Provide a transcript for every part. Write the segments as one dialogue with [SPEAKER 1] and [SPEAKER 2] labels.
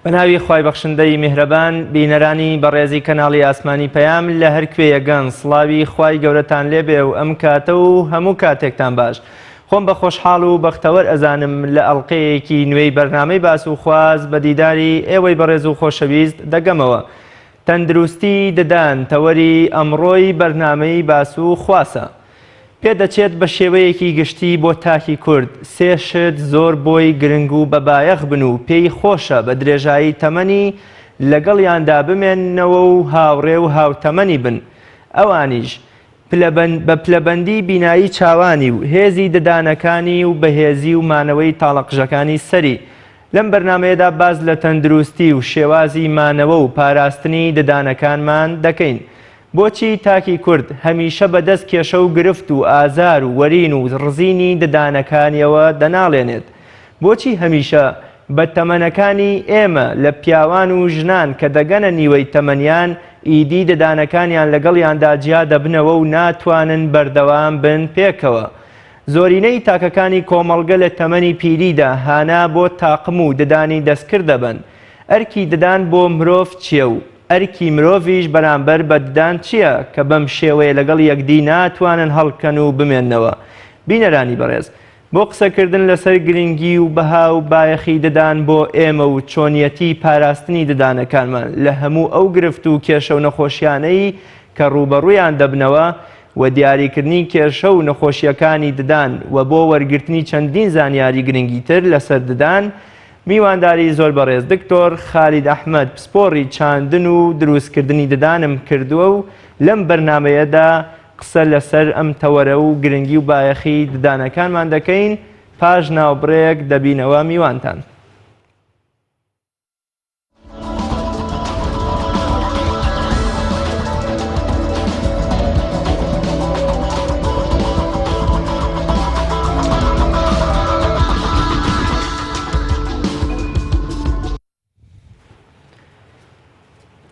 [SPEAKER 1] بەناوی خوای بەخشندەی میهرەبان بینەرانی بەڕێزی کەناڵی ئاسمانی پەیام لە هەر کوێیەگەن سڵاوی خوای گەورەتان لێبێ و ئەم کاتە و هەموو کاتێکتان باش. خۆم بە خۆشحاڵ و بەختەوەر ئەزانم لە ئەڵلقەیەکی نوێی بەرنامەی باس و خواز بە دیداری ئێوەی بەڕێز و خۆشەویست دەگەمەوە. تەندروستی ددان تەوەری ئەمڕۆی بەرنامەی باس و خواسە. پێدەچێت بە شێوەیەکی گشتی بۆ تاکی کورد سێشت زۆر بۆی گرنگ و بەبایەخ بن و پێی خۆشە بە درێژایی تەمەنی لەگەڵیاندا بمێننەوە و هاوڕێ و هاوتەمەنی بن. ئەوانیش بە پلەبەندی بینایی چاوانی و هێزی ددانەکانی و بەهێزی و مانەوەی تاڵەقژەکانی سەری. لەم بەرنمەیەدا باز لە تەندروستی و شێوازی مانەوە و پاراستنی ددانەکانمان دەکەین. بۆچی تاکی کورد هەمیشە بەدەست کێشە و گرفت و ئازار و وەرین و ڕزینی ددانەکانیەوە دەناڵێنێت؟ بۆچی هەمیشە بە تەمەنەکانی ئێمە لە پیاوان و ژنان کە دەگەنە نیوەی تەمەنیان ئیدی ددانەکانیان لەگەڵیاندا جیا دەبنەوە و ناتوانن بەردەوام بن پێکەوە؟ زۆرینەی تاکەکانی کۆمەڵگە لە تەمەنی پیریدا هانا بۆ تاقم و ددانی دەستکرد دەبن. ئەرکی ددان بۆ مرۆڤ چییە و ئەرکی مرۆڤیش بەرامبەر بە ددان چییە کە بەم شێوەیە لەگەڵ یەکدی ناتوانن هەڵکەن و بمێننەوە؟ بینەرانی بەڕێز، بۆ قسەکردن لەسەر گرنگی و بەها و بایەخی ددان بۆ ئێمە و چۆنیەتی پاراستنی ددانەکانمان لە هەموو ئەو گرفت و کێشە و نەخۆشیانەی کە ڕوبەڕوویان دەبنەوە و دیاریکردنی کێشە و نەخۆشیەکانی ددان و بۆ وەرگرتنی چەندین زانیاری گرنگی تر لەسەر ددان، میوانداری زۆر بەڕێز دکتۆر خالید ئەحمەد پسپۆڕی چاندن و دروستکردنی ددانم کردووە و لەم بەرنمەیەدا قسە لەسەر ئەم تەوەرە و گرنگی و بایەخی ددانەکانمان دەکەین. پاش ناوبڕێک دەبینەوە میوانتان.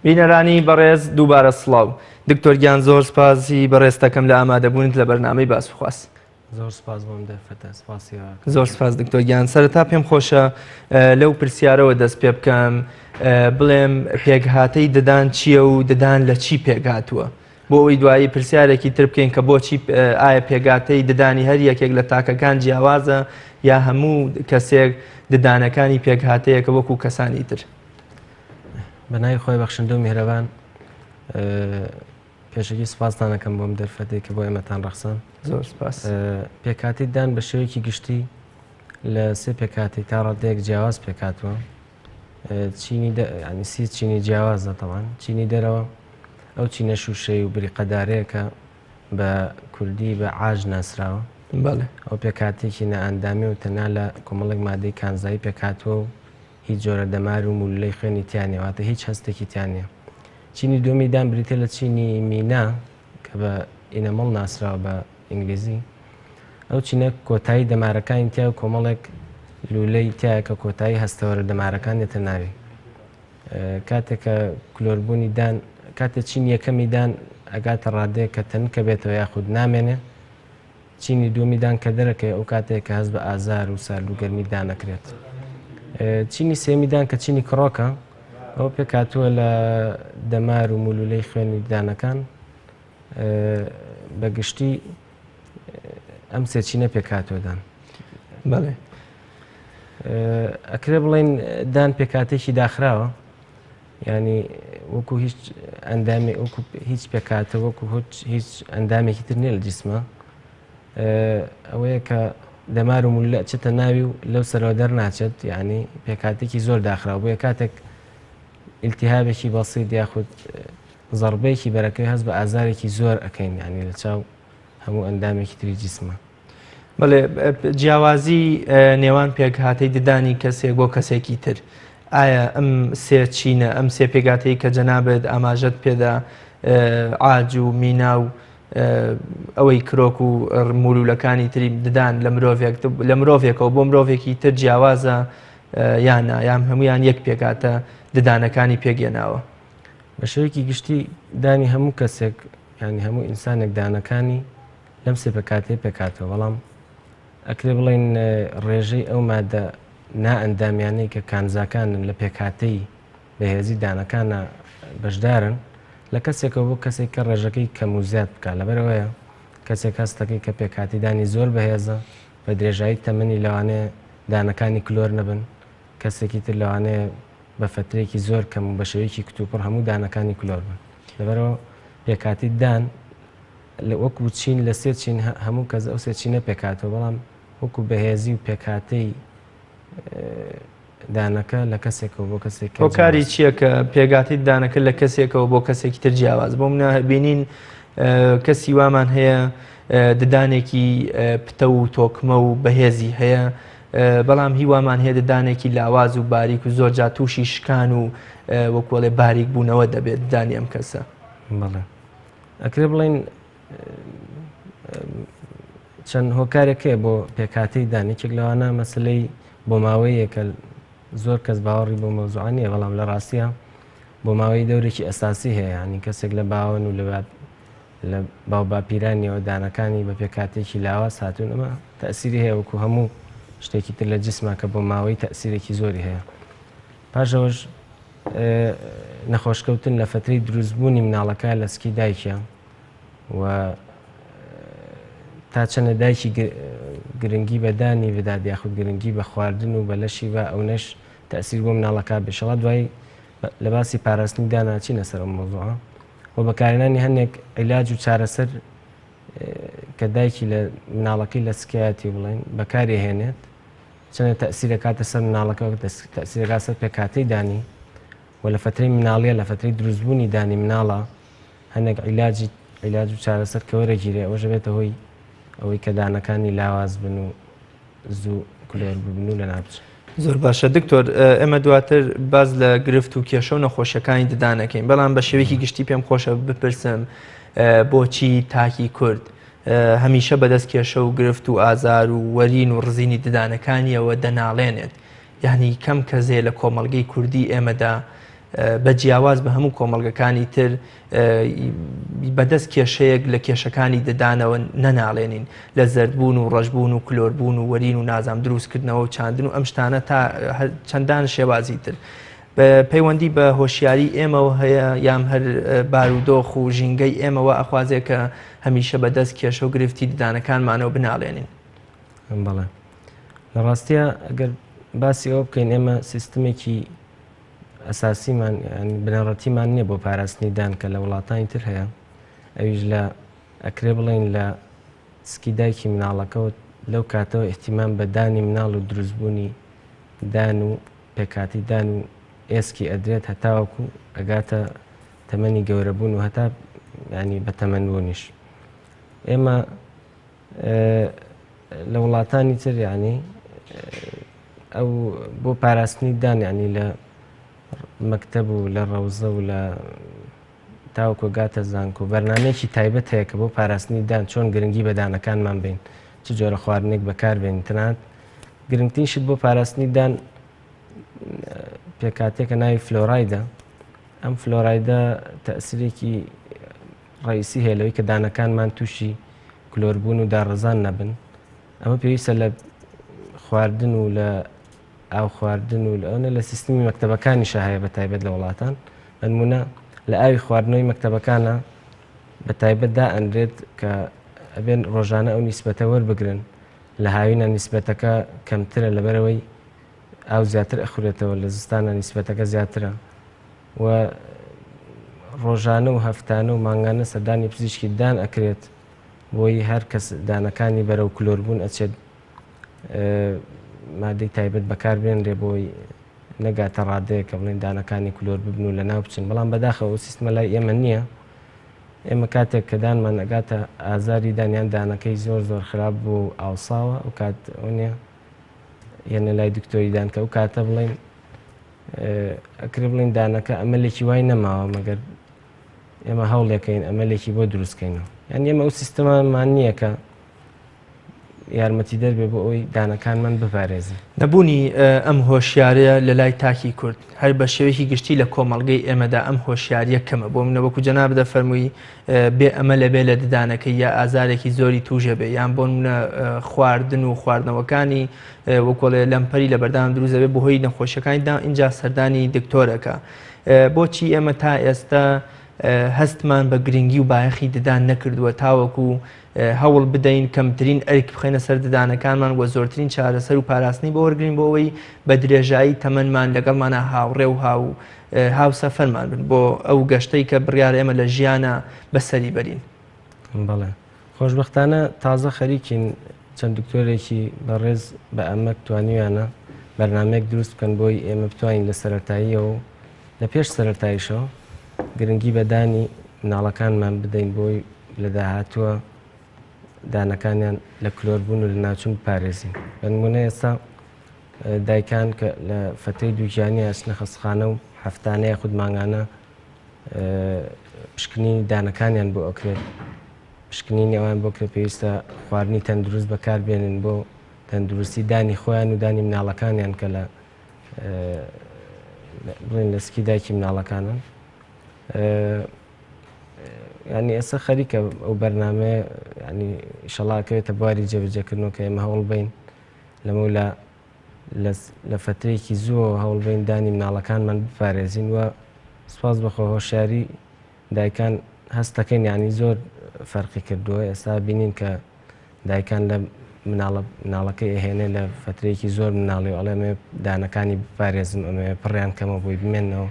[SPEAKER 1] بینەرانی بەڕێز دووبارە سڵاو. دکتۆر گیان زۆر سپاسی بەڕێز دەکەم لە ئامادەبوونت لە بەرنامەی باس و خواست.
[SPEAKER 2] زۆر سپاس بۆم دەرفەتە. سپاسی.
[SPEAKER 1] زۆر سپاس دکتۆر گیان. سەرەتا پێم خۆشە لەو پرسیارەوە دەست پێ بکەم، بڵێم پێکهاتەی ددان چییە و ددان لە چی پێکهاتووە، بۆ ئەوی دوایی پرسیارێکی تر بکەین کە بۆچی ئایا پێکهاتەی ددانی هەر یەکێک لە تاکەکان جیاوازە یا هەموو کەسێک ددانەکانی پێکهاتەیەکە وەکو کەسانی تر؟
[SPEAKER 2] بەناوی خۆی بەخشندە و میهرەبان، پێشەکی سپاستان دەکەم بۆم دەرفەتێک کە بۆ ئێمەتان ڕەخسان.
[SPEAKER 1] زۆر سپاس.
[SPEAKER 2] پێکهاتی دان بە شێوەیەکی گشتی لە سێ پێکهاتی تا ڕادەیەک جیاواز پێکهاتووە. ینی سی چینی جیاوازە تەوان چینی دەرەوە ئەو چینە شوشەی و بریقەدارەیەکە بە کوردی بە عاج ناسراوە. ئەو پێکاتێکی نەئەندامی و تەنیا لە کۆمەڵێک مادەی کانزایی پێکهاتووە و هیچ جۆرە دەمار و مولولەی خوێنی تیانێواتە هیچ هەستێکی تیانە. چینی دومی دان بریتە لە چینی مینا کە بە ئینەمەڵ ناسراوە بە ئینگلیزی. ئەو چینە کۆتایی دەمارەکانی تیا و کۆمەڵێک لولەی تایە کە کۆتایی هەستەوەرە دەمارەکان دێتە ناوی. کاتێک کە کلۆربوونی دان کاتێک چین یەکەمی دان ئەگاتە ڕادەیە کە تەن کە بێتەوە یاخود نامێنێ، چینی دومی دان کە دەرەکە ئەو کاتێک کە هەست بە ئازار و ساردوگەرمی دانەکرێت. چینی سێمیدان کە چینی کڕۆکە ئەو پێکاتووە لە دەمار و مولولەی خوێنی دانەکان بەگشتی ئەم سێچینە پێکاتوەدان.
[SPEAKER 1] بەڵێ
[SPEAKER 2] ئەکرێ بڵێن دان پێکاتێکی داخراوە، ینی وەکو هیچ ئەندامی وەکو هیچ پێکاتە وەکو هیچ ئەندامێکی تر نیە لە جیسمە، ئەوەیە کە دەمار و مولە چێتە ناوی و لەو سەرەوە دەرناچێت، یعنی پێکاتێکی زۆر داخراوە بۆیە کاتێک ئیلتیهابێکی بەسیط یاخود زەڕبەیەکی بەرەکەی هەست بە ئازارێکی زۆر ئەەکەین، ینی لە چاو هەموو ئەندامێکی تری جیسمە.
[SPEAKER 1] بەڵێ جیاوازی نێوان پێکهاتەی ددانی کەسێک بۆ کەسێکی تر، ئایا ئەم سێ چینە ئەم سێ پێکاتەی کە جەنابێت ئاماژەت پێدا عاج و مینا و ئەوەی کرۆک و مولولەکانی تری ددان لە مرۆڤێکەوە بۆ مرۆڤێکی تر جیاوازە یانە یام هەمویان یەک پێکاتە ددانەکانی پێگەێناوە؟
[SPEAKER 2] بە شێوەیەکی گشتی دانی هەموو کەسێک ینی هەموو ئینسانێک دانەکانی لەم سێ پێکاتەیە پێکاتەوە، بەڵام ئەکرێ بڵێن ڕێژەی ئەو مادە نا ئەندامیانەی کە کانزاکانن لە پێکهاتەی بەهێزی دانەکانە بەشدارن لە کەسێکەوە بۆ کەسێک کە ڕێژەکەی کەم و زیاد بکات لەبەرەوەیە کەسێک هەستەکەی کە پێکهاتیدانی زۆر بەهێزە بە درێژایی تەمەنی لەوانەیە دانەکانی کلۆر نەبن کەسێکی تر لەوانەیە بە فترێکی زۆر کەم و بە شێوەیەکی کتوپڕ هەموو دانەکانی کلۆر بن لەبەرەوە پێکهاتی دان لە وەکو چین لە سێ چین هەموو کەس ئەو سێ چینە پێکاتەوە بەڵام وەکو بەهێزی و پێکهاتەی دانەکە لە کەسێکەوە بۆ کەسێک
[SPEAKER 1] هۆکاری چییە کە پێگاتی دانەکە لە کەسێکەوە بۆ کەسێکی تر جیاواز بۆ منە بینین کەسی وامان هەیە ددانێکی پتە و تۆکمە و بەهێزی هەیە بەڵام هیوامان هەیە ددانێکی لاواز و باریک و زۆر جا تووشی شکان و وەکوڵێ باریک بوونەوە دەبێت دانی ئەم کەسە
[SPEAKER 2] بەڵێ ئەکرێ بڵین چەند هۆکارێکەیە بۆ پێکهاتەی دانێکێک لەوانە مەسلەی بۆ ماوەیە کە زۆر کەس باوەڕی بۆ مەوزوعانیە بەڵام لە ڕاستیە بۆ ماوەی دەورێکی ئەساسی هەیە ینی کەسێک لە باوەن و لە باو باپیرانیەوە دانەکانی بە پێکاتێکی لاواز هاتوون ئەمە تەئسیری هەیە وەکو هەموو شتێکی تر لە جسمە کە بۆ ماوەی تەئسیرێکی زۆری هەیە پاشەوەش نەخۆشکەوتن لە فترەی دروستبوونی مناڵەکە لە سکی دایکە و تا چەنە دایکی گرنگی بەدانی بدات یاخود گرنگی بە خواردن و بە لەشی بە ئەوەش تەئسیر بۆ مناڵەکە بێشەڵات دوای لە باسی پاراستنی داناچینە سەر ئەم مۆزوعە و بەکارهێنانی هەندێک عیلاج و چارەسەر کە دایکی لە مناڵەکەی لە سکایەتی بڵێن بەکاری هێنێت چەندە تەئسیرە کاتە سەر مناڵەکە تەئسیرەکە سەر پێکهاتەی دانی و لە فترەی مناڵیە لە فترەی دروستبوونی دانی مناڵە هەندێک عیلاج و چارەسەر کە وەرەگیرێ ئەوەش بێتە هۆی ئەوەی کە دانەکانی لاواز بن و زوو کلۆر ببن و لە نابچ
[SPEAKER 1] زۆر باشە دکتۆر ئێمە دواتر باز لە گرفت و کێشە و نەخۆشیەکانی ددانەکەین بەڵام بە شێوەیەکی گشتی پێم خۆشە بپرسم بۆچی تاکی کورد هەمیشە بەدەست کێشە و گرفت و ئازار و وەرین و ڕزینی ددانەکانیەوە دەناڵێنێت یعنی کەم کەزێ لە کۆمەڵگەی کوردی ئێمەدا بە جیاواز بە هەموو کۆمەڵگەکانی تر بەدەست کێشەیەک لە کێشەکانی ددانەوە نەناڵێنین لە زەردبوون و ڕەشبوون و کلۆربوون و وەرین و نازام دروستکردنەوە و چاندن و ئەم شتانە تا چەندان شێوازی تر بە پەیوەندی بە هۆشیاری ئێمەوە هەیە یام هەر بارودۆخ و ژینگەی ئێمەوە ئەخوازێک کە هەمیشە بەدەست کێشە و گرفتی ددانەکانمانەوە بناڵێنین
[SPEAKER 2] بەڵێ لە ڕاستیە ئەگەر باسی ئەوە بکەین ئێمە سیستمێکی ئەساسیمان بنەڕەتیمان نییە بۆ پاراستنی دان کە لە وڵاتانی تر هەیە ئەویش لە ئەکرێ بڵین لە سکی دایکی مناڵەکەەوە لەو کاتەوە احتیمام بە دانی مناڵ و دروستبوونی دان و پێکاتی دان و ئێسکی ئەدرێت هەتاوەکو ئەگاتە تەمەنی گەورەبوون و هەتا ینی بە تەمەنبوونیش ئێمە لە وڵاتانی تر ینی ئەو بۆ پاراستنی دان ینی لە مەکتەب و لە ڕەوزە و لە تاوەکو گاتە زانکۆ بەرنامەیەکی تایبەت هەیە کە بۆ پاراستنی دان چۆن گرنگی بە دانەکانمان بین چ جۆرە خواردنێک بەکاربێن تەنانەت گرنگترین شت بۆ پاراستنی دان پێکاتێکە ناوی فلۆرایدە ئەم فلۆرایدە تەئسیرێکی ڕئیسی هەیە لەوەی کە دانەکانمان تووشی کلۆربوون و داڕەزان نەبن ئەمە پێویستە لە خواردن و لە ئاو خواردن و لەوە لە سیستمی مەکتەبەکانیشە هەیە بە تایبەت لە وڵاتان بەنمونە لە ئاوی خواردنەوەی مەکتەبەکانە بە تایبەتدا ئەندرێت کە ئەبێن ڕۆژانە ئەو نیسبەتە وەربگرن لە هاوینە نیسبەتەکە کەمترە لەبەرەوەی ئاو زیاتر ئەخورێتەوە لە زستانە نیسبەتەکە زیاترە و ڕۆژانە و هەفتانە و مانگانە سەردانی پزیشکی دان ئەکرێت بۆی هەر کەس دانەکانی بەرەو کلۆربوون ئەچێت مادەی تایبەت بەکاربێنرێ بۆی نەگاتە ڕادەیە کە بڵێن دانەکانی کلۆر ببن و لە ناو بچن بەڵام بەداخەوە سیستمە لای ئێمە نییە ئێمە کاتێک کە دانمان ئەگاتە ئازاری دانیان دانەکەی زۆر زۆر خراپ بوو ئاوساوە ئەو کات ئەوە یەنە لای دکتۆری دان کە ئەو کاتە بڵێن ئەکرێ بڵێن دانەکە ئەمەلێکی وای نەماوە مەگەر ئێمە هەوڵێکەین ئەمەلێکی بۆ دروستکەینەوە یان ئێمە ئەو سیستەمەمان نییە کە یارمەتی دەربێ بۆ ئەوی دانەکانمان بپارێزی.
[SPEAKER 1] نەبوونی ئەم هۆشیارەیە لە لای تاکی کورد هەر بە شێوەیەکی گشتی لە کۆمەڵگەی ئێمەدا ئەم هۆشیاریە کەمە بۆ منە وەکو جەناب دەفەرمووی بێ ئەمە لەبێ لە ددانەکەی یا ئازارێکی زۆری توژە بێ یان بۆ منە خواردن و خواردنەوەکانی وەکۆڵێ لەمپەری لە بەردام دروست دەبێت بەهۆی نەخۆشیەکانیدا اینجا سەردانی دکتۆرەکە. بۆچی ئێمە تا ئێستا هەستمان بە گرنگی و بایەخی ددان نەکردووە تاوەکو هەوڵ بدەین کەمترین ئەرک بخێنە سەر ددانەکانمان وە زۆرترین چارەسەر و پاراستنی بۆ وەرگرین بۆ ئەوەی بە درێژایی تەمەنمان لەگەڵمانە هاوڕێ و هاوسەفەرمان بن بۆ ئەو گەشتەی کە بڕیارە ئێمە لە ژیانە بەسەری بەرین.
[SPEAKER 2] بەڵێ خۆشبەختانە تازە خەریکین چەند دکتۆرێکی بەڕێز بە ئەمە توانیویانە بەرنامەیەک دروست بکەن بۆی ئێمە بتوانین لە سەرەتاییەوە لە پێش سەرەتاییشەوە گرنگی بەدانی مناڵەکانمان بدەین بۆی لە داهاتووە دانەکانیان لە کلۆربوون و لە ناوچوون بپارێزین. بە نمونە ئێستا دایکان کە لە فەتەی دووگیانی ئەچنە خەستخانە و هەفتانەیە خود مانگانە پشکنینی دانەکانیان بۆ ئەکرێت پشکنینی ئەوان بۆ کە پێویستە خواردنی تەندروست بەکاربێنن بۆ تەندروستی دانی خۆیان و دانی مناڵەکانیان کە لە بڵێن لە سکی دایکی مناڵەکانن. ینی ئێستا خەریکە ئەو بەرنامەیە ینی ئیشەڵاکەوێتە بواری جێبەجێکردنەوە کە ئێمە هەوڵ بین لەمە لە فترێکی زووە هەوڵ بین دانی مناڵەکانمان بپارێزین وە سوپاس بەخۆ هۆشیاری دایکان هەستەکەین ینی زۆر فەرقی کردووە. ئێستا بینین کە دایکان لە مناڵەکەی ئەهێنێ لە فترەیەکی زۆر مناڵی و ئەڵێ ئەمێ دانەکانی بپارێزم ئەمێ پڕیان کەمە بۆی بمێنەوە.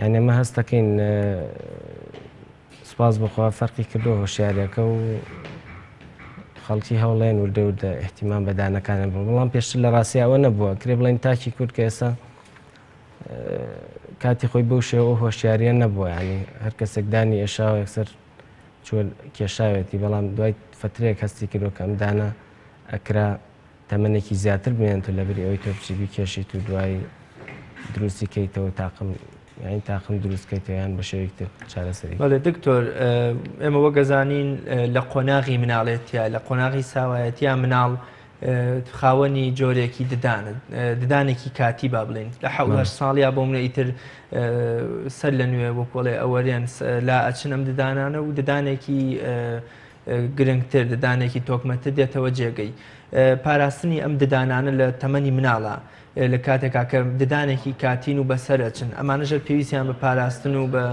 [SPEAKER 2] یعنی ئەمە هەستەکەین سپاس بخوا فەرقی کردو هۆشیاریەکە و خەڵکی هەوڵێن وردە وردە احتیمام بە دانەکانیان بوو. بەڵام پێشتر لە ڕاستی ئەوە نەبووە کرێ بڵێن تاکی کورد کە ئێستا کاتی خۆی بەو شێوە هۆشیاریە نەبووە ینی هەر کەسێک دانی ئێشاوە یەکسەر چۆن کێشاوێتی بەڵام دوای فترەیەک هەستی کردو کە ئەم دانە ئەکرا تەمەنێکی زیاتر بێنێت و لەبەری ئەوەی تۆ بچی بیکێشیت و دوای دروستی کەیتەوە تاقم یعنی تاقم دروستکەیتەوەیان بە شێوەیەکتر چارەسەری.
[SPEAKER 1] بەڵێ دکتۆر ئێمە وەگەزانین لە قۆناغی مناڵێتیە لە قۆناغی ساوایەتیە مناڵ خاوەنی جۆرێکی ددانێکی کاتی با بڵێن لە 18 ساڵیا بۆ منە ئیتر سەر لە نوێ وەکۆڵێ ئەوەریان لا ئەچن ئەم ددانانە و ددانێکی گرنگتر ددانێکی تۆکمەتر دێتەوە جێگەی پاراستنی ئەم ددانانە لە تەمەنی مناڵە لە کاتێکا کە ددانێکی کاتین و بەسەرەچن ئەمانەژە پێویستیان بە پاراستن و بە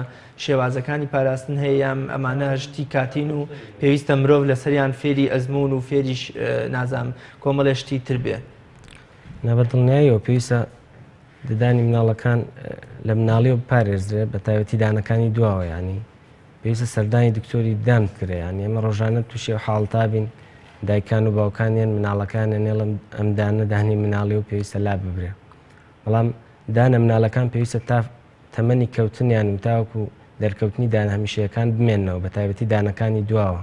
[SPEAKER 1] شێوازەکانی پاراستن هەیە ئەمانە هەشتی کاتین و پێویستە مرۆڤ لەسەریان فێری ئەزمون و فێریش نازام کۆمەڵێشتی تر بێ.
[SPEAKER 2] نەبەدڵنیاییەوە پێویستە ددانی مناڵەکان لە مناڵیەوە بپارێزرێت بە تایبەتی دانەکانی دواوە ینی پێویستە سەردانی دکتۆری دان بکرێ ینی ئێمە ڕۆژانە تووشی حاڵتا بین دایکان و باوکانیان مناڵەکانیان نێڵم ئەم دانە دانی مناڵی و پێویستە لا ببرێ. بەڵام دانە مناڵەکان پێویستە تا تەمەنی کەوتنیان و تاوەکو دەرکەوتنی دان هەمیشەیەکان بمێنەوە بە تایبەتی دانەکانی دواوە.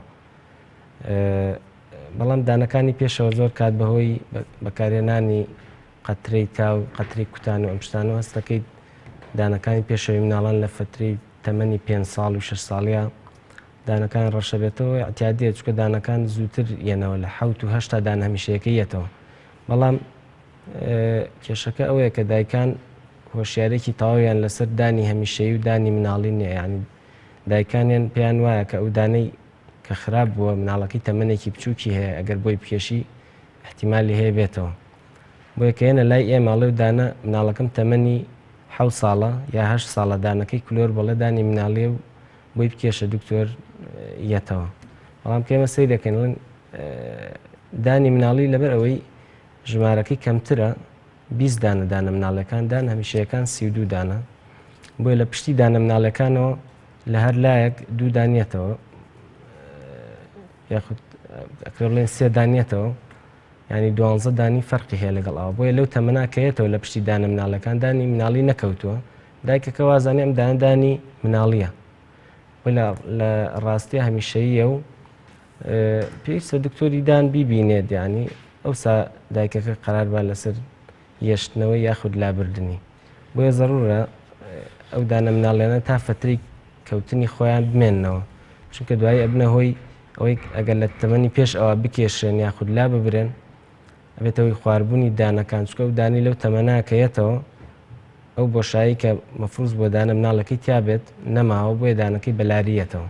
[SPEAKER 2] بەڵام دانەکانی پێشەوە زۆر کات بەهۆی بەکارهێنانی قەترەی تا و قەتری کوتان و ئەم شتانەوە هەستەکەی دانەکانی پێشەوەی مناڵان لە فترەی تەمەنی 5 ساڵ و 6 ساڵیا دانەکان ڕەشەبێتەوە ئەتیادیە چکە دانەکان زووتر یەنەوە لە 7 و 8 دان هەمیشەیەکە یەتەوە. بەڵام کێشەکە ئەوەیە کە دایکان هۆشیارێکی تەواویان لەسەر دانی هەمیشەیی و دانی مناڵی نییە ینی دایکانیان پێیان وایە کە ئەو دانەی کە خراپ بووە مناڵەکەی تەمەنێکی بچووکی هەیە ئەگەر بۆی بکێشی احتیمالی هەیە بێتەوە. بۆیە کە هێنە لای ئێمەڵێ و دانە مناڵەکەم تەمەنی 7 ساڵە یا 8 ساڵە دانەکەی کلۆر بەڵێ دانی مناڵێ و بۆی بکێشە دکتۆر یەتەوە. بەڵام کە ئێمە سەیر دەکەین دانی مناڵی لەبەر ئەوەی ژمارەکەی کەمترە 20 دانە دانە مناڵەکان دان هەمیشەیەکان 32 دانە بۆیە لە پشتی دانە مناڵەکانەوە لە هەر لایەک 2 دانیێتەوە یاخود ئەکرێ بڵێن 3 دانیێتەوە ینی 12 دانی فەرقی هەیە لەگەڵ ئەوە. بۆیە لەو تەمەناکەیەتەوە لە پشتی دانە مناڵەکان دانی مناڵی نەکەوتووە دایکەکە وازانێ ئەم دانی مناڵیە لە ڕاستیە هەمیشەییە و پێویستە دکتۆری دان بیبینێت ینی ئەوسا دایکەکە قەراربا لەسەر یەشتنەوەی یاخود لابردنی. بۆیە زەڕورە ئەو دانە مناڵێنە تا فترەی کەوتنی خۆیان بمێننەوە چونکە دوایی ئەبنە هۆی ئەوەی ئەگەر لە تەمەنی پێش ئەوە بکێشێن یاخود لا ببرێن ئەبێتەوەی خواردبوونی دانەکان چکە و دانی لەو تەمەناکەیەتەوە ئەو بۆشایی کە مەفروض بۆ دانە مناڵەکەی تیابێت نەماوە بۆیە دانەکەی بەلاریەتەوە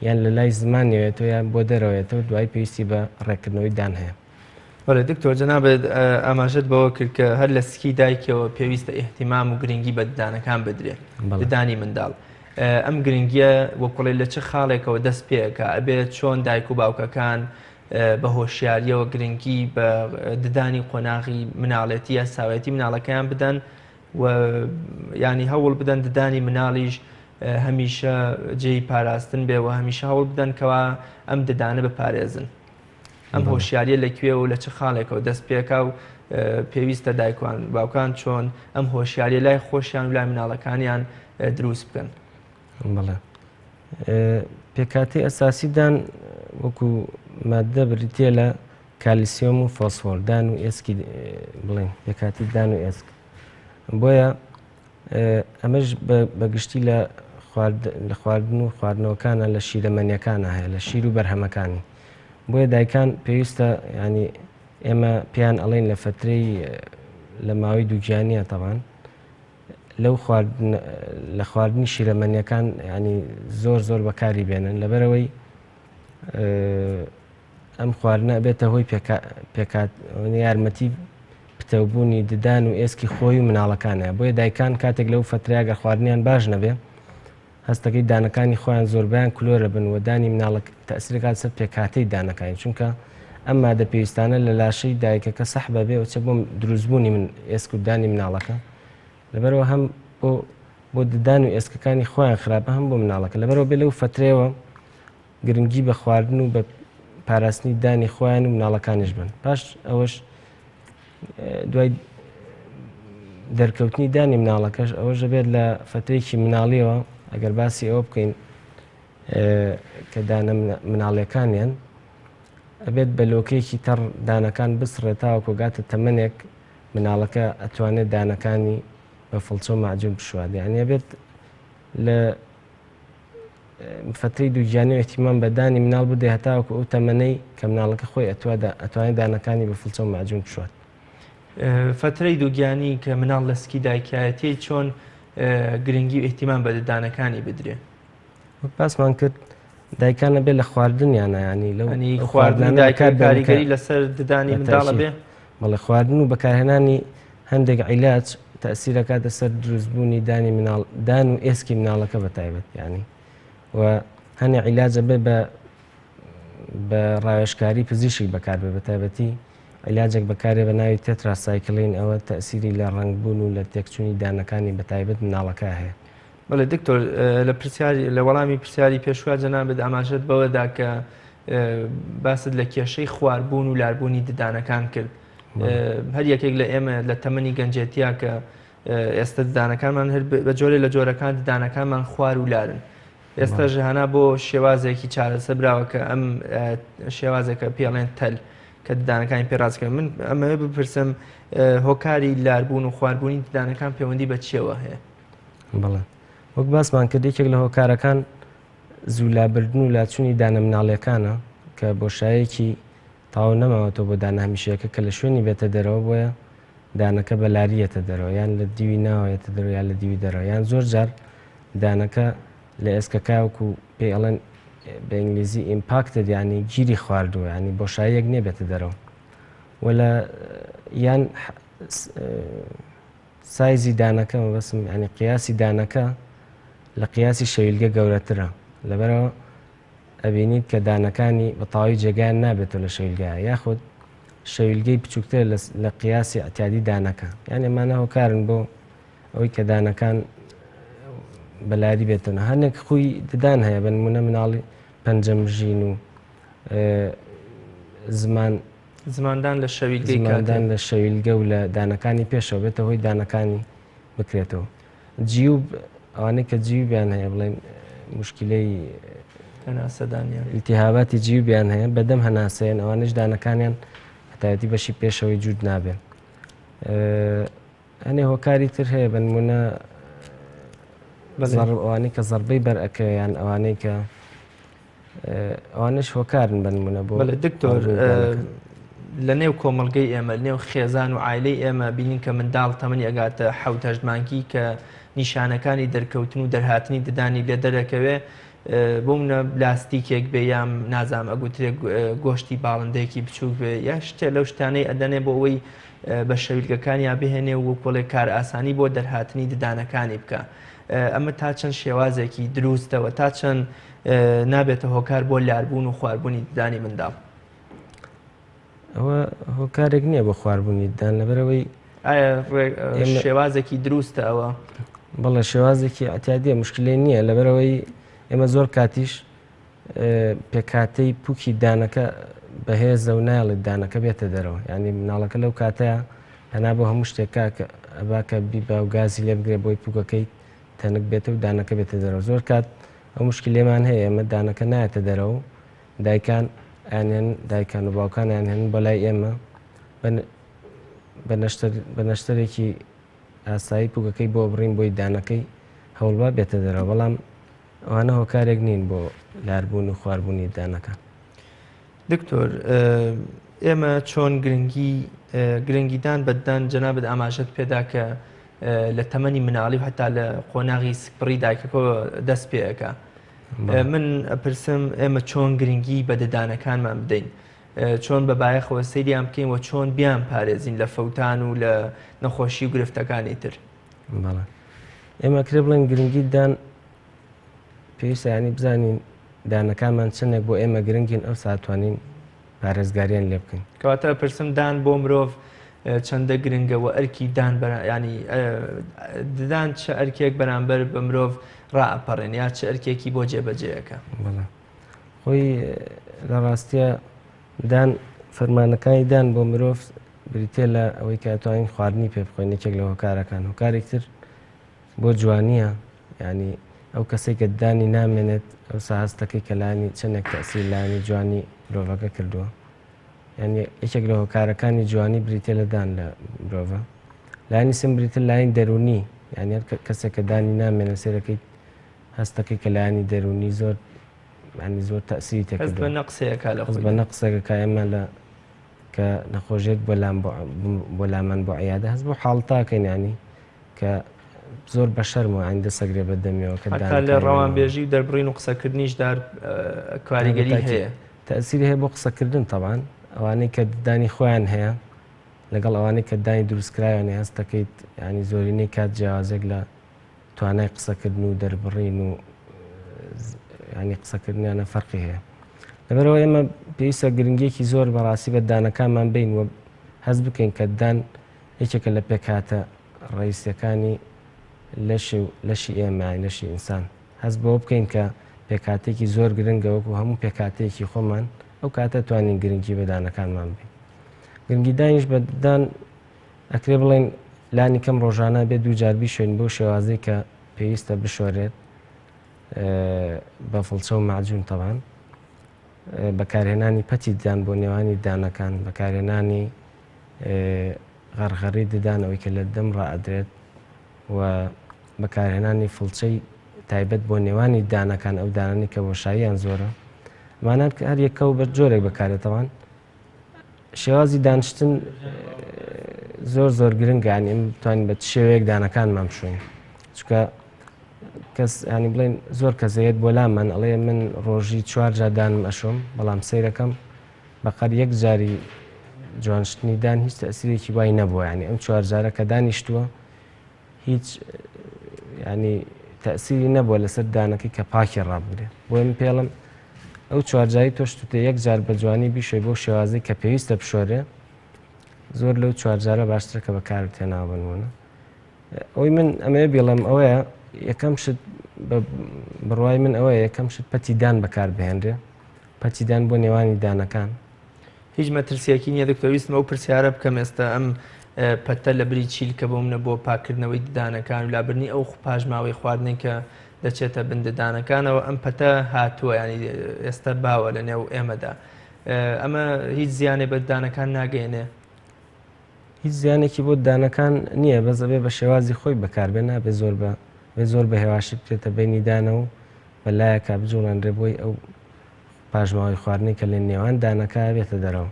[SPEAKER 2] یان لە لای زمانیەوێتەوە یان بۆ دەرەوەێتەوە دوای پێویستی بە ڕێکردنەوەی دان هەیە.
[SPEAKER 1] وەڵێ دکتۆر جەنابێت ئاماژەت بەوە کرد کە هەر لە سکی دایکەوە پێویستە ئیحتیمام و گرنگی بە دانەکان بدرێت ددانی منداڵ. ئەم گرنگیە وەکوڵی لە چه خاڵێکەوە دەست پێەکە ئەبێت چۆن دایک و باوکەکان بە هۆشیاریەوە گرنگی بە ددانی قۆناغی مناڵەتی یا ساوەتی مناڵەکەیان بدەن و ینی هەوڵ بدەن ددانی مناڵیش هەمیشە جێی پاراستن بێ و هەمیشە هەوڵ بدەن کەوا ئەم ددانە بپارێزن. ئەم هۆشیاریە لەکوێ و لە چه خاڵێکەوە دەست پێکە و پێویستە دایکوان باوکان چۆن ئەم هۆشیاریە لای خۆشیان و لای مناڵەکانیان دروست بکەن.
[SPEAKER 2] بەڵێ پێکاتی ئەساسیدان وەکو ماددە بریتە لە کالیسیۆم و فۆسفۆر دان و ئێسکی بڵێن پێکاتی دان و ئێسک بۆیە ئەمەش بەگشتی لە خواردن و خواردنەوەکانە لە شیرەمەنیەکانە هەیە لە شیر و بەرهەمەکانی بۆیە دایکان پێویستە ینی ئێمە پێیان ئەڵێن لە فترەی لە ماوەی دووگیانیە تەوان لەو لە خواردنی شیرەمەنیەکان ینی زۆر بەکاری بێنن لەبەرەوەی ئەم خواردنە بێتە هۆی یارمەتی پتەوبوونی ددان و ئێسکی خۆی و مناڵەکانەیە بۆیە دایکان کاتێک لەو فترەیەگە خواردنیان باش نەبێ هەستەکەی دانەکانی خۆیان زۆربیان کلۆرە بن و دانی مناڵک تەسیرکات سەر پێکاتەی دانەکانی چونکە ئەم مادە پێویستانە لە لاشەی دایکەکە سەح بەبێ و چە بۆ دروستبوونی من ئێسک و دانی مناڵەکە لەبەرەوە هەم بۆ ددان و ئێسکەکانی خۆیان خراپە هەم بۆ مناڵەکە لەبەرەوە بێ لەو فترەیەوە گرنگی بە خواردن و بە پاراستنی دانی خۆیان و مناڵەکانیش بن پاش ئەوەش دوای دەرکەوتنی دانی مناڵەکەش ئەوەش بێت لە فترێکی مناڵیەوە ئەگەر باسی ئەوە بکەین کە دانە مناڵیەکانیان ئەبێت بە لۆکەیەکی تەڕ دانەکان بسڕێتاوە کۆگاتە تەمەنێک مناڵەکە ئەتوانێت دانەکانی بە فڵچە و معجون بشوات یعنی ئەبێت لە فترەی دووگیانی احتیمام بە دانی مناڵ بدە هەتاوەکو ئەو تەمەنەی کە مناڵەکە خۆی ئەتوانێت دانەکانی بە فڵچە و معجون بشوات.
[SPEAKER 1] فترەی دووگیانی کە مناڵ لە سکی دایکایەتی چۆن گرنگی و احتیمام بە ددانەکانی بدرێ
[SPEAKER 2] پاسمان کرد دایکانە بێت لە خواردنیانە ینی لەو
[SPEAKER 1] خواردن کاریگەری لەسەر ددانی منداڵە بێ
[SPEAKER 2] بەڵێ خواردن و بەکارهێنانی هەندێک عیلاج تەسیرەکاتە سەر دروستبوونی دانی مناڵ دان و ئێسکی مناڵەکە بەتایبەت ینی و هەنێ عیلاجە بێ بە ڕاوێژکاری پزیشک بەکاربێ بەتایبەتی عیلاجێک بەکارێ بە ناوی تێتراسایکلین ئەوە تەسیری لە ڕنگبوون و لە تێکچوونی دانەکانی بەتایبەت مناڵەکە هەیە.
[SPEAKER 1] بەڵێ دکتۆر لە وەڵامی پرسیاری پێشوا جەنابێت ئاماژەت بەوەدا کە باست لە کێشەی خواردبوون و لاربوونی ددانەکان کرد هەر یەکێک لە ئێمە لە تەمەنی گەنجێتیا کە ئێستا ددانەکانمان بە جۆرێ لە جۆرەکان ددانەکانمان خوار و لارن ئێستا ژهانا بۆ شێوازێکی چارەسەر براوە کە ئەم شێوازێکە پێڵێن تەل کە ددانەکانی پێڕاستکە من ئەمە بپرسم هۆکاری لاربوون و خواردبوونی ددانەکان پەیوەندی بە چیەوە هەیە؟
[SPEAKER 2] بەڵێ وەک باسمان کرد یەکێک لە هۆکارەکان زوولابردن و لاچوونی دانە مناڵیەکانە کە بۆشایەکی تاو نەماوەتەوە بۆ دانە هەمیشەیەکە کە لە شوێنی بێتە دەرەوە بۆیە دانەکە بەلاریەتە دەرەوە یان لە دیوی ناوەیەتە دەرەوە یان لە دیوی دەرەوە یان زۆر جار دانەکە لە ئێسکەکەوەکو پێی ئەڵێن بە ئینگلیزی ئیمپاکتد ینی گیری خواردووە ینی بۆشاییەک نێبێتە دەرەوە ولا یان سایزی دانەکە بەسم ینی قیاسی دانەکە لە قیاسی شەویلگە گەورەترە لەبەرەوە ئەبینیت کە دانەکانی بە تەواوی جێگایان نابێتەوە لە شەویلگایە یاخود شەویلگەی بچووکتر لە قیاسی ئەتیادی دانەکە یان ئێمانە هۆکارن بۆ ئەوەی کە دانەکان بەلاری بێتەوە هەندێک خۆی ددان هەیە بە نمونە مناڵی پەنجەمژین و
[SPEAKER 1] زماندان لە
[SPEAKER 2] زماندان لە شەویلگە و لە دانەکانی پێشەوە بێتە هۆی دانەکانی بکرێتەوە جیوب ئەوانەی کە جیوبیان هەیە بڵێن مشکلەی ئیلتیهاباتی جیوبیان هەیە بەدەم هەناسەیەن ئەوانش دانەکانیان هەتایەتی بەشی پێشەوەی جوود نابێن هەنێ هۆکاری تر هەیە بە نمونە ئەوانەی کە زەربەی بەرئەکەیان ئەوانەی کە ئەوانش هۆکارن بنمونە بۆ
[SPEAKER 1] دکتۆر لە نێو کۆمەڵگەی ئێمە لە نێو خێزان و عایلەی ئێمە بینین کە منداڵ تەمەنی ئەگاتە حەوت هەژمانگی کە نیشانەکانی دەرکەوتن و دەرهاتنی ددانی لێ دەرەکەوێ بۆ منە لاستیکێک بێ یام نازام ئەگوترێک گۆشتی باڵندەیەکی بچووک بێ یا شتێ لەو شتانەی ئەدەنێ بۆ ئەوەی بە شەویلگەکانی یا بهێنێ و کۆڵێک کار ئاسانی بۆ دەرهاتنی ددانەکانی بکە. ئەمە تا چەند شێوازێکی دروستەوە تا چەند نابێتە هۆکار بۆ لاربوون و خواردبوونی ددانی منداڵ.
[SPEAKER 2] ئەوە هۆکارێک نییە بۆ خواردبوونی ددان لەبەرەوەی
[SPEAKER 1] شێوازێکی دروستە ئەوە
[SPEAKER 2] بەڵێ شێوازێکی ئەتیادیە مشکلەی نییە لەبەرەوەی ئێمە زۆر کاتیش پێکاتەی پووکی دانەکە بەهێزە و نایڵێت دانەکە بێتە دەرەوە ینی مناڵەکە لەو کاتەیە هەنا بۆ هەموو شتێکا کە ئەباکە بیبا و گازی لێ بگرێت بۆی پووکەکەی تەنک بێتە و دانەکە بێتە دەرەوە زۆر کات ئەو مشکلێمان هەیە ئێمە دانەکە نایەتە دەرەوە دایکان یانێن دایکان و باوکانیان هێن بەلای ئێمە بە نەشتەرێکی ئاسایی پووکەکەی بۆ بڕین بۆی دانەکەی هەوڵبا بێتە دەرەوە بەڵام ئەوانە هۆکارێک نین بۆ لاربوون و خواردبوونی دانەکە.
[SPEAKER 1] دکتۆر ئێمە چۆن گرنگیدان بەدان جەنابەت ئاماژەت پێدا کە لە تەمەنی مناڵی و هەتا لە قۆناغی سپڕی دایکەکەەوە دەست پێەکە من ئەپرسم ئێمە چۆن گرنگی بە ددانەکانمان بدەین چۆن بە بایەخەوە سەیریان بکەین و چۆن بیان پارێزین لە فەوتان و لە نەخۆشی و گرفتەکانی تر.
[SPEAKER 2] بەڵێ ئێمە کرێ بڵێن گرنگی دان پێویستە ینی بزانین دانەکانمان چندێک بۆ ئێمە گرنگین ئەو ساتوانین پارێزگاریان لێ بکەین.
[SPEAKER 1] کەواتە پرسم دان بۆ مرۆڤ چەندە گرنگەوە ئەرکی دان ینی ددان چه ئەرکێک بەرامبەر بە مرۆڤ ڕائەپەڕێن یا چه ئەرکێکی بۆ جێبەجێیەکە.
[SPEAKER 2] بەڵێ خۆی لە ڕاستیە دان فەرمانەکانی دان بۆ مرۆڤ بریتێ لە ئەوەی کە ئەتوانین خواردنی پێ بخۆین یەکێک لە هۆکارەکان هۆکارێکتر بۆ جوانیە ینی ئەو کەسێک کە دانی نامێنێت ئەو ساهستەکەی کە لانی چەندێک تەسیری لانی جوانی مرۆڤەکە کردووە یعنی یەکێک لە هۆکارەکانی جوانی بریتێ لە دان لە مرۆڤە لانی سم بریتە لاین دەرونی یعنی کەسێک کە دانی نامێنە سێرەکەی هەستەکەی کە لایانی دەرونی زۆر ینی زۆر تەسیری تێکردووە
[SPEAKER 1] بە نەقسەیەکە لە
[SPEAKER 2] بە نەقسێکە ئێمە لە کە نەخۆشیێت بۆ لامان بۆ عیادە هەست بۆ حاڵتاکەین ینی کە زۆر بە شەرمەوە ئەین دەسەگرێ بە دەمیەوە کە
[SPEAKER 1] لە ڕەوانبێژی و دەربڕین و قسەکردنیش دار کاریگەری هەیە
[SPEAKER 2] تەسیری هەیە بۆ قسەکردن تەوان ئەوانەی کە دانی خۆیان هەیە لەگەڵ ئەوانەی کە دانی دروستکراوێنێ هەست دەکەیت ینی زۆرینەی کات جیاوازێک لە توانای قسەکردن و دەربڕین و ینی قسەکردنیانە فەرقی هەیە لەبەرەوە ئێمە پێویستە گرنگێکی زۆر بەڕاستی بە دانەکانمان بین و هەست بکەین کە دان یەکێکە لە پێکاتە ڕئیسیەکانی لەشی ئێمە لەشی ئینسان هەست بۆ بکەین کە پێکاتێکی زۆر گرنگە وەکو هەموو پێکاتەیەکی خۆمان ئەو کاتە توانین گرنگی بە دانەکانمان بین. گرنگی دانیش بە دان ئەکرێ بڵێن لانی کەم ڕۆژانە بێت دوو جار بیشوێن بۆ شێوازەی کە پێویستە بشۆرێت بە فڵچە و معجون تەوان بەکارهێنانی پەتی ددان بۆ نێوانی دانەکان بەکارهێنانی غەرغەڕی ددانەوەی کە لە دەم ڕائەدرێت و بەکارهێنانی فڵچەی تایبەت بۆ نێوانی دانەکان ئەو دانانی کە بۆشاییان زۆرە مانات کە هەر یەکە و بە جۆرێک بەکارێتەوان شێوازی دانیشتن زۆر گرنگان ئێمە بتوانین بە شێوەیەک دانەکانمان بشوین چکە کەس ینی بڵێن زۆر کەسەیەت بۆ لامان ئەڵێ من ڕۆژی 4 جار دانم ئەشۆم بەڵام سەیرەکەم بەقەر یەک جاری جوانشتنی دان هیچ تەسیرێکی وای نەبووە ینی ئەم 4 جارە کە دانیشتووە هیچ ینی تەسیری نەبووە لەسەر دانەکەی کە پاکی ڕابگرێت بۆ من پێڵم ئەو 4 جاری تۆشتوتە یەک جار بە جوانی بیشۆی بۆ شێوازەی کە پێویستە بشۆرێ زۆر لەو 4 جارە باشترە کە بەکارت هێناوەنمونە ئەوی من ئەمێ بێڵم ئەوەیە یەکەم شت بڕوای من ئەوەیە یەکەم شت پەتی دان بەکار بهێنرێ پەتی دان بۆ نێوانی دانەکان
[SPEAKER 1] هیچ مەترسیەکی نییە دکتۆریستمە ئەو پرسیارە بکەم ئێستا ئەم پەتە لە بری چیل کە بۆ منە بۆ پاکردنەوەی ددانەکان و لابرنی ئەو پاژماوەی خواردنی کە دەچێتە بن ددانەکانەوە ئەم پەتە هاتووە ینی ئێستا باوە لە نێو ئێمەدا ئەمە هیچ زیانێ بە ددانەکان ناگەێنێ
[SPEAKER 2] هیچ زیانێکی بۆ ددانەکان نییە بەزەبێ بە شێوازی خۆی بەکاربێنە بێ زۆر بە هێواشی بکرێتە بینی دانە و بەلایەکە بجوڵێنرێ بۆی ئەو پاژماوەی خواردنی کە لە نێوان دانەکە بێتە دەرەوە.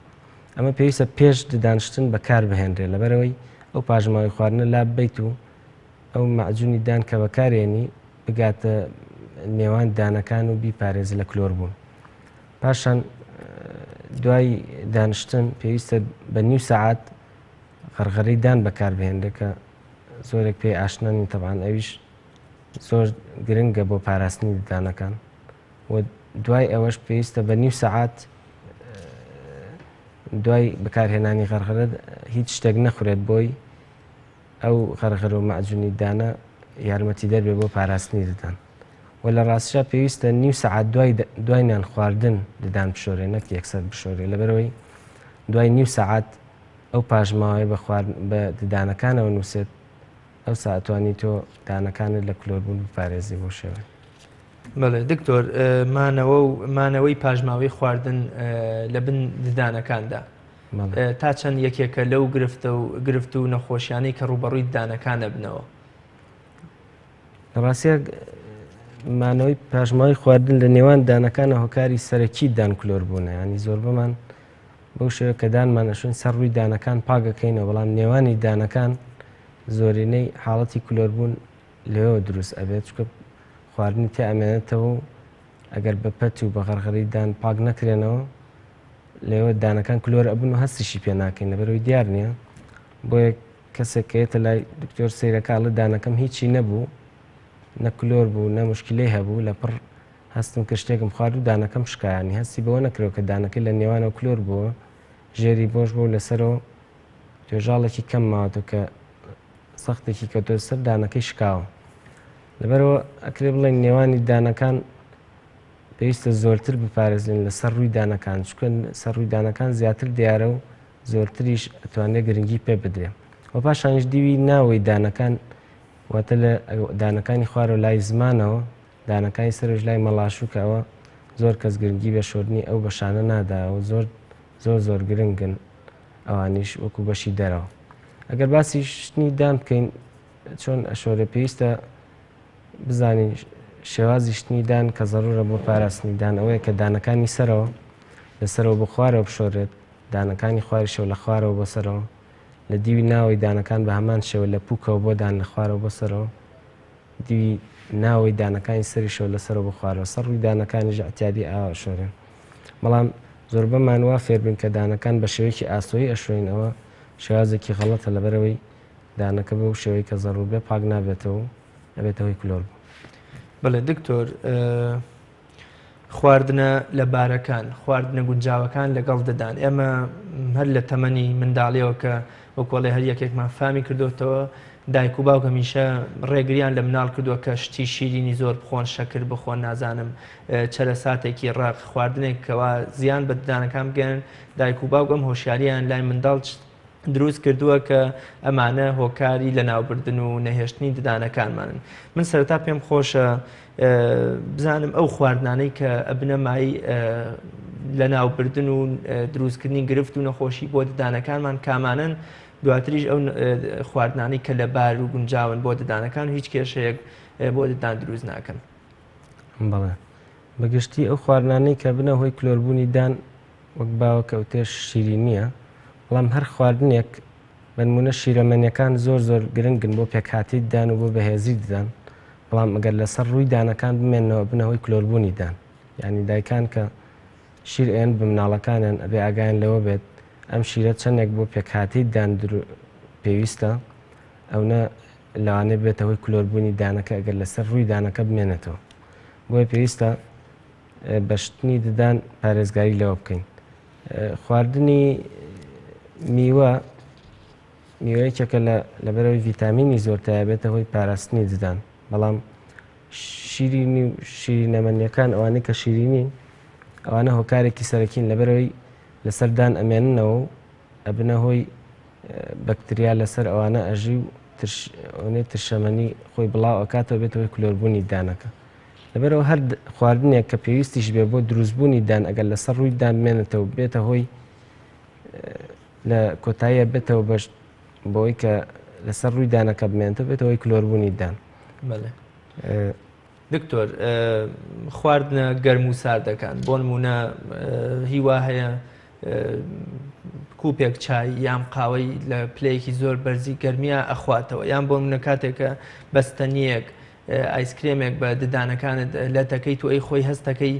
[SPEAKER 2] ئەمە پێویستە پێش ددانشتن بەکار بهێنرێت لەبەرەوەی ئەو پاژماوەی خواردنە لا بیت و ئەو مەعجونی دان کە بەکارێنی بگاتە نێوان دانەکان و بیپارێز لە کلۆر بوون. پاشان دوای دانیشتن پێویستە بە نیو سەعات غەرغەرەی دان بەکار بهێنرێت کە زۆرێک پێی ئاشنانی تەبعاً ئەویش زۆر گرنگە بۆ پاراستنی ددانەکان و دوای ئەوەش پێویستە بە نیو سەعات دوای بەکارهێنانی غەرغەرە هیچ شتێک نەخورێت بۆی ئەو غەرغەرە و مەعجونی دانە یارمەتی دەربێت بۆ پاراستنی ددان. و لە ڕاستیدا پێویستە نیو سەعات دوای نان خواردن ددان بشۆرێ نەک یەکسەر بشۆرێ لەبەرەوەی دوای نیو سەعات ئەو پاژماوەی بە ددانەکانەوە نووسێت ئەو ساعتوانی تۆ دانەکانت لە کلۆربوون بپارێزی بۆ شێوە.
[SPEAKER 1] بەڵێ دکتۆر مانەوەی پاژماوەی خواردن لە بن ددانەکاندا تا چەند یەکێکە لەو گرفت و نەخۆشیانەی کە ڕوبەڕووی ددانەکانە بنەوە.
[SPEAKER 2] لە ڕاستیە مانەوەی پاژماوەی خواردن لە نێوان دانەکانە هۆکاری سەرەکی دان کلۆر بوونە، ینی زۆر بەمان بەو شێوە کە دانمانەشون سەر ڕووی دانەکان پاگەکەینەوە، بەڵام نێوانی دانەکان زۆرینەی حاڵەتی کلۆربوون لەوێ دروست ئەبێت چکە خواردنی تێ ئەمێنێتەوە و ئەگەر بە پەت و بە غەرغەرەی دان پاک نەکرێنەوە لێوە دانەکان کلۆر ئەبوون و هەستیشی پێ ناکەین لەبەرەوەی دیار نییە. بۆیە کەسێک کەیتە لای دکتۆر سەیرەکاڵە دانەکەم هیچی نەبوو، نە کلۆر بوو نە مشکلەی هەبوو، لە پڕ هەستم کە شتێکم خوارد و دانەکەم شکایانی هەستی بەوە نەکرەوە کە دانەکەی لە نێوانەوە کلۆر بووە ژێری بۆش بوو لەسەرەوە توێژاڵێکی کەم ماوەتە کە سەختێکی کەوتۆ سەر دانەکەی شکاوە. لەبەرەوە ئەکرێ بڵێن نێوانی دانەکان پێویستە زۆرتر بپارێزین لە سەر ڕووی دانەکان، چکە سەر ڕووی دانەکان زیاتر دیارە و زۆرتریش ئەتوانێت گرنگی پێ بدرێ. و پاشانیش دیوی ناوەی دانەکان واتە لە دانەکانی خوارەوە لای زمانەوە دانەکانی سەرش لای مەڵاشووکەوە زۆر کەس گرنگی بە شۆردنی ئەو بەشانە ناداوە زۆر گرنگن ئەوانیش وەکو بەشی دەرەوە. ئەگەر باسی شتنی دان بکەین چۆن ئەشۆرە پێویستە بزانین شێوازی شتنی دان کە زەڕورە بۆ پاراستنی دان ئەوەیە کە دانەکانی سەرەوە لەسەرەوە بۆ خوارەوە بشۆرێت، دانەکانی خواریشەوە لە خوارەوە بۆ سەرەوە، لە دیوی ناوەی دانەکان بە هەمان شێوە لە پووکەوە بۆ دان لە خوارەوە بۆ سەرەوە، دیوی ناوەی دانەکانی سەریشەوە لەسەرەوە بۆ خوارەوە، سەر ڕووی دانەکانیش ئەحتیاطی ئاوا شۆرێن. بەڵام زۆر بەمان وا فێر بن کە دانەکان بە شێوەیەکی ئاسۆیی ئەشۆینەوە شێوازێکی غەڵەتە لەبەرەوەی دانەکە بەو شێوەی کە زەڕور بێ پاک نابێتەوە ئەبێتەوەی کلۆر بوو.
[SPEAKER 1] بەڵێ دکتۆر خواردنە لە بارەکان خواردنە گونجاوەکان لەگەڵ دەدان ئێمە هەر لە تەمەنی منداڵیەوە کە وەکوڵێ هەر یەکێکمان فامی کردوتەوە دایک و باوکە میشە ڕێگریان لە مناڵ کردووە کە شتی شیرینی زۆر بخۆن شەکر بخۆن نازانم چەرەساتێکی ڕق خواردنێک کەوا زیان بە ددانەکان بگەن دایک و باوک ئەم هۆشیاریان لای منداڵ دروست کردووە کە ئەمانە هۆکاری لە ناوبردن و نەهێشتنی ددانەکانمانن. من سەرەتا پێم خۆشە بزانم ئەو خواردنانەی کە ئەبنە مای لە ناوبردن و دروستکردنی گرفت و نەخۆشی بۆ ددانەکانمان کامانن، دواتریش ئەو خواردنانەی کە لە بار و گونجاون بۆ ددانەکان هیچ کێشەیەک بۆ ددان دروست ناکەن.
[SPEAKER 2] بەڵێ بەگشتی ئەو خواردنانەی کە بنە هۆی کلۆربوونی دان وەک باوە کەوتێش شیرین نییە، بەڵام هەر خواردنێک بەنمونە شیرەمەنیەکان زۆر گرنگن بۆ پێکهاتی دان و بۆ بەهێزی ددان، بەڵام ئەگەر لەسەر ڕووی دانەکان بمێنەوە بنەوەی کلۆربوونی دان، یعنی دایکان کە شیر ئێن بە مناڵەکانیان ئەبێ ئاگایان لەوە بێت ئەم شیرە چەندێک بۆ پێکهاتی دان پێویستە ئەوە لەوانێ بێتەوەی کلۆربوونی دانەکە ئەگەر لەسەر ڕووی دانەکە بمێنێتەوە. بۆیە پێویستە بە شتنی ددان پارێزگاری لەوە بکەین. خواردنی میوەیەکێکە لەبەرەوەی ڤیتامینی زۆرتایە بێتە هۆی پاراستنی ددان، بەڵام شیرینی و شیرینەمەنیەکان ئەوانەی کە شیرینی ئەوانە هۆکارێکی سەرەکین لەبەرەوەی لەسەردان ئەمێننەوە و ئەبنە هۆی بەکتریا لەسەر ئەوانە ئەژی و ترشەمەنی خۆی بڵاو ئەکاتەوە بێتەوەی کلۆربوونی دانەکە. لەبەرەوە هەر خواردنێک کە پێویستیش بێ بۆ دروستبوونی دان ئەگەر لەسەر ڕووی دان بمێنێتەوە بێتە هۆی لە کۆتاییە بێتەوە بەش بۆی کە لەسەر ڕووی دانەکە بمێنێتەوە بێتەوەی کلۆربوونی دان.
[SPEAKER 1] دکتۆر خواردنە گەرم و ساردەکان بۆ نمونە هیوا هەیە کوپێک چای یان قاوەی لە پلەیەکی زۆر بەرزی گەرمیە ئەخواتەوە یان بۆ منە کاتێکە بەستەنیەک ئایسکرێمێک بە ددانەکانت لە تەکەی تو ئەی خۆی هەستەکەی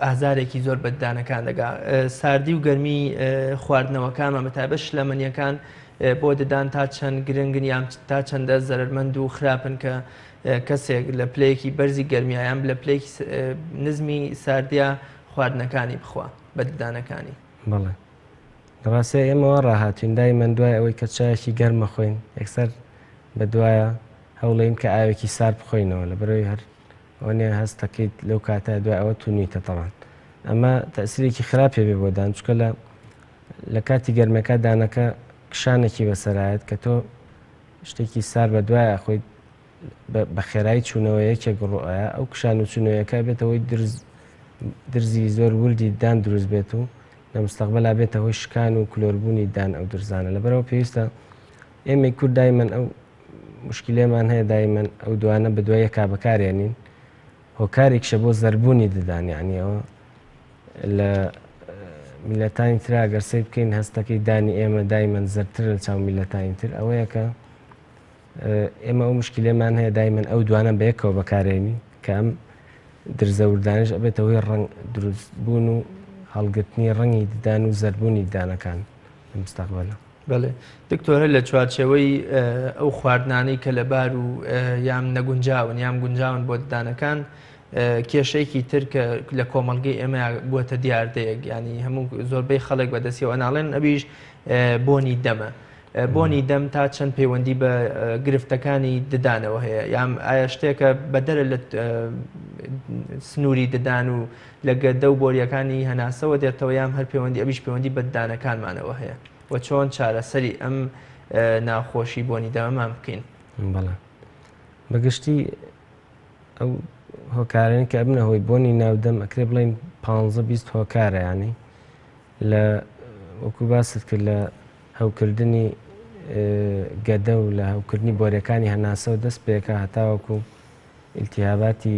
[SPEAKER 1] ئازارێکی زۆر بە ددانەکان دەگا ساردی و گەرمی خواردنەوەکانمان بەتایبەت شلەمەنیەکان بۆ ددان تا چەند گرنگن یان تا چەندە زەرمەند و خراپن کە کەسێک لە پلەیەکی بەرزی گەرمیایان لە پلەیەکی نزمی ساردیا خواردنەکانی بخوا بە ددانەکانی.
[SPEAKER 2] بەڵێ ڕاستە ئێمەوە ڕاهاتوین دای من دوای ئەوەی کە چایەکی گەرمە خۆین یەکسەر بە دوایە هەوڵین کە ئاوێکی سارد بخۆینەوە لە بەرەوەی هەر ئەوەنێ هەستەکەیت لەو کاتە دوای ئەوە تونیتە تەڵان ئەمە تەسیرێکی خراپێ بێ بۆ دان چکە لە کاتی گەرمەکە دانەکە کشانێکی بەسەرایەت کە تۆ شتێکی سار بە دوایە خۆی بە خێرایی چوونەوەیەکێک ڕۆایە ئەو کشان و چوونەوەیەکە بێتەوەی درزی زۆر وردی دان دروست بێت و لە مستەقبەلا بێتە هۆی شکان و کلۆربوونی دان ئەو درزانە لەبەرەوە پێویستە ئێمەی کورد دایمەن ئەو مشکلێمان هەیە دایمەن ئەو دوانە بە دوای یەکا بەکارێنین هۆکارێکشە بۆ زەربوونی ددان یعنی ئەوە لە میلەتانی ترا ئەگەر سەیر بکەین هەستەکەی دانی ئێمە دایمەن زەرتر لە چاو میلەتانی تر ئەوەیە کە ئێمە ئەو مشکلێمان هەیە دایمەن ئەو دوانە بە یەکەوە بەکارێنی کە ئەم درزەوردانش ئەبێتەوەی ڕنگ دروستبوون و هەڵگرتنی ڕەنگی ددان و زەربوونی ددانەکان لە مستەقبەلە.
[SPEAKER 1] بەڵێ دکتۆرە لە چوارچەوەی ئەو خواردنانەی کە لەبار و یام نەگونجاون یام گونجاون بۆ ددانەکان کێشەیەکی تر کە لە کۆمەڵگەی ئێمە بووەتە دیاردەیەک ینی هەموو زۆربەی خەڵک بەدەستیەوە ناڵێن ئەویش بۆنی دەمە. بۆنی دەم تا چەند پەیوەندی بە گرفتەکانی ددانەوە هەیە یام ئایا شتێکە بەدەرە لە سنووری ددان و لە گەردە و بۆریەکانی هەناسەوە دێتەوە یام هەر پەیوەندی ئەویش پەیوەندی بە ددانەکانمانەوە هەیە و چۆن چارەسەری ئەم ناخۆشی بۆنی دەمەمان بکەین.
[SPEAKER 2] بەڵێ بەگشتی ئەو هۆکارێن کە ئەبنە هۆی بۆنی ناودەم ئەکرێ بڵێن 15-20 هۆکارە ینی لە وەکو باست کرد لە هەوکردنی گەدە و لە هەوکردنی بۆریەکانی هەناسە و دەست پێەکە هەتاوەکو ئیلتیهاباتی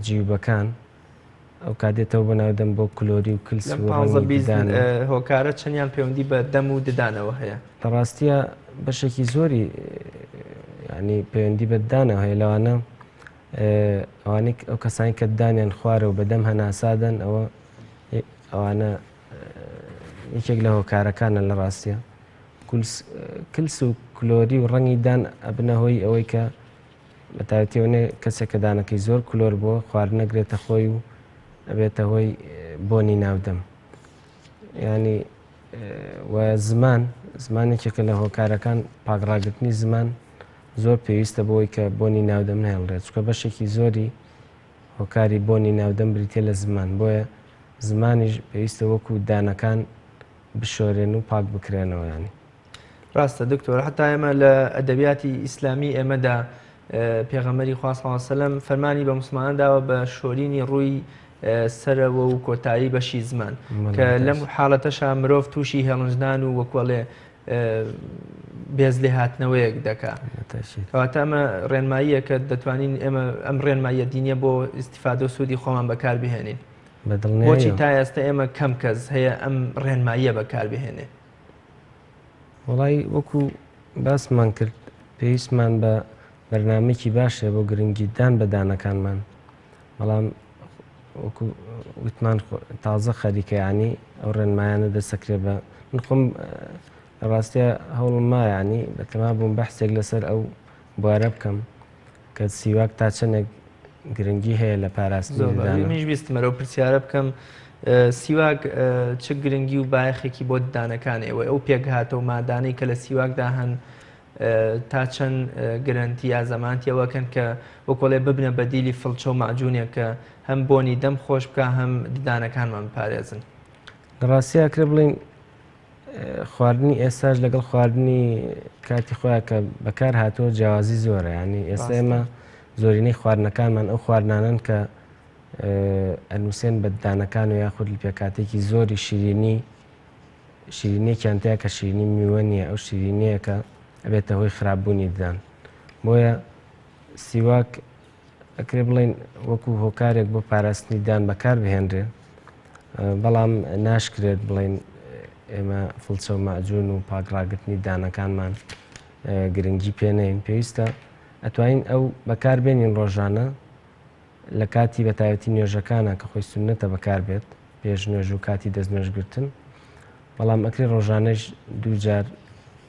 [SPEAKER 2] جیوبەکان ئەو کاتێتەوە بەناودەم بۆ کلۆری و کلس
[SPEAKER 1] هۆکارە چەندیان پەیوەندی بە دەم و ددانەوە هەیە
[SPEAKER 2] بەڕاستیە بەشێکی زۆری ینی پەیوەندی بە ددانەوە هەیە لەوانە ئەوانەی ئەو کەسانی کە ددانیان خوارە و بەدەم هەناسادەن ئەوانە یەکێک لە هۆکارەکانە لە ڕاستیە کلس و کلۆری و ڕەنگی دان ئەبنە هۆی ئەوەی کە بەتایبەتیەوەنێ کەسێک کە دانەکەی زۆر کلۆر بۆ خوارد نەگرێتە خۆی و ئەبێتە هۆی بۆنی ناودەم ینی زمانێکێکە لە هۆکارەکان پاکڕاگرتنی زمان زۆر پێویستە بۆی کە بۆنی ناودەم نهێڵڕێت چکە بەشێکی زۆری هۆکاری بۆنی ناودەم بریتێ لە زمان بۆیە زمانیش پێویستە وەکو دانەکان بشۆرێن و پاک بکرێنەوە ینی.
[SPEAKER 1] ڕاستە دکتۆر هەتا ئێمە لە ئەدەبیاتی ئیسلامی ئێمەدا پێغەمبەری خوا صلی الله علیه و سەلەم فەرمانی بە موسڵمانان داوە بە شۆرینی ڕووی سەرەوە و کۆتایی بەشی زمان کە لەم حاڵەتەشا مرۆڤ تووشی هێڵنجدان و وەکوەڵێ بێز لێ هاتنەوەیەک دەکات. کەواتە ئەمە ڕێنماییە کە دەتوانین ئێمە ئەم ڕێنماییە دینیە بۆ ئیستیفادە و سوودی خۆمان بەکاربهێنین. بۆچی تا ئێستا ئێمە کەم کەس هەیە ئەم ڕێنماییە بەکاربهێنێ؟
[SPEAKER 2] وەڵی وەکو باسمان کرد پێویستمان بە بەرنامێکی باشە بۆ گرنگیدان بە دانەکانمان بەڵام وەکو وتمان تازە خەریکەیانی ئەو ڕێنمایانە دەسەکرێ بە من خۆم ڕاستیە هەوڵم مایانی بەتەما بووم بەحسێک لەسەر ئەو بوارە بکەم کە سیواک تا چەندێک گرنگی هەیە لە پاراستنی
[SPEAKER 1] منیش بیستمەرەوە پرسیارە بکەم سیواک چ گرنگی و بایەخێکی بۆ ددانەکان ئێوە ئەو پێک هاتەوە مادانەی کە لە سیواکدا هەن تا چەند گرنتی یا زەمانتیەوەکەن کە وەکۆڵێ ببنە بەدیلی فڵچە و ماجوونێک کە هەم بۆنی دەم خۆش بکە هەم ددانەکانمان بپارێزن.
[SPEAKER 2] لە ڕاستیە کرێ بڵین خواردنی ئێستاش لەگەڵ خواردنی کاتی خۆیان کە بەکار هاتووە جیاوازی زۆرە ینی ئێستا ئێمە زۆرینەی خواردنەکانمان ئەو خواردنانن کە ئەنووسێن بە ددانەکان و یاخود لە پێکاتێکی زۆری شیرینیەکیان تەیە کە شیرینی میوە نیە ئەو شیرینیە کە ئەبێتە هۆی خراپبوونی ددان بۆیە سیواک ئەکرێ بڵێن وەکو هۆکارێک بۆ پاراستنی دان بەکار بهێنرێ، بەڵام ناشکرێت بڵێن ئێمە فڵچە و ماجون و پاکڕاگرتنی دانەکانمان گرنگی پێنەین. پێویستە ئەتوانین ئەو بەکاربێنین ڕۆژانە لە کاتی بەتایبەتی نوێژەکانە کە خۆی سونەتە بەکار بێت پێش نوێژ و کاتی دەستنوێژگرتن، بەڵام ئەکرێ ڕۆژانەش دووجار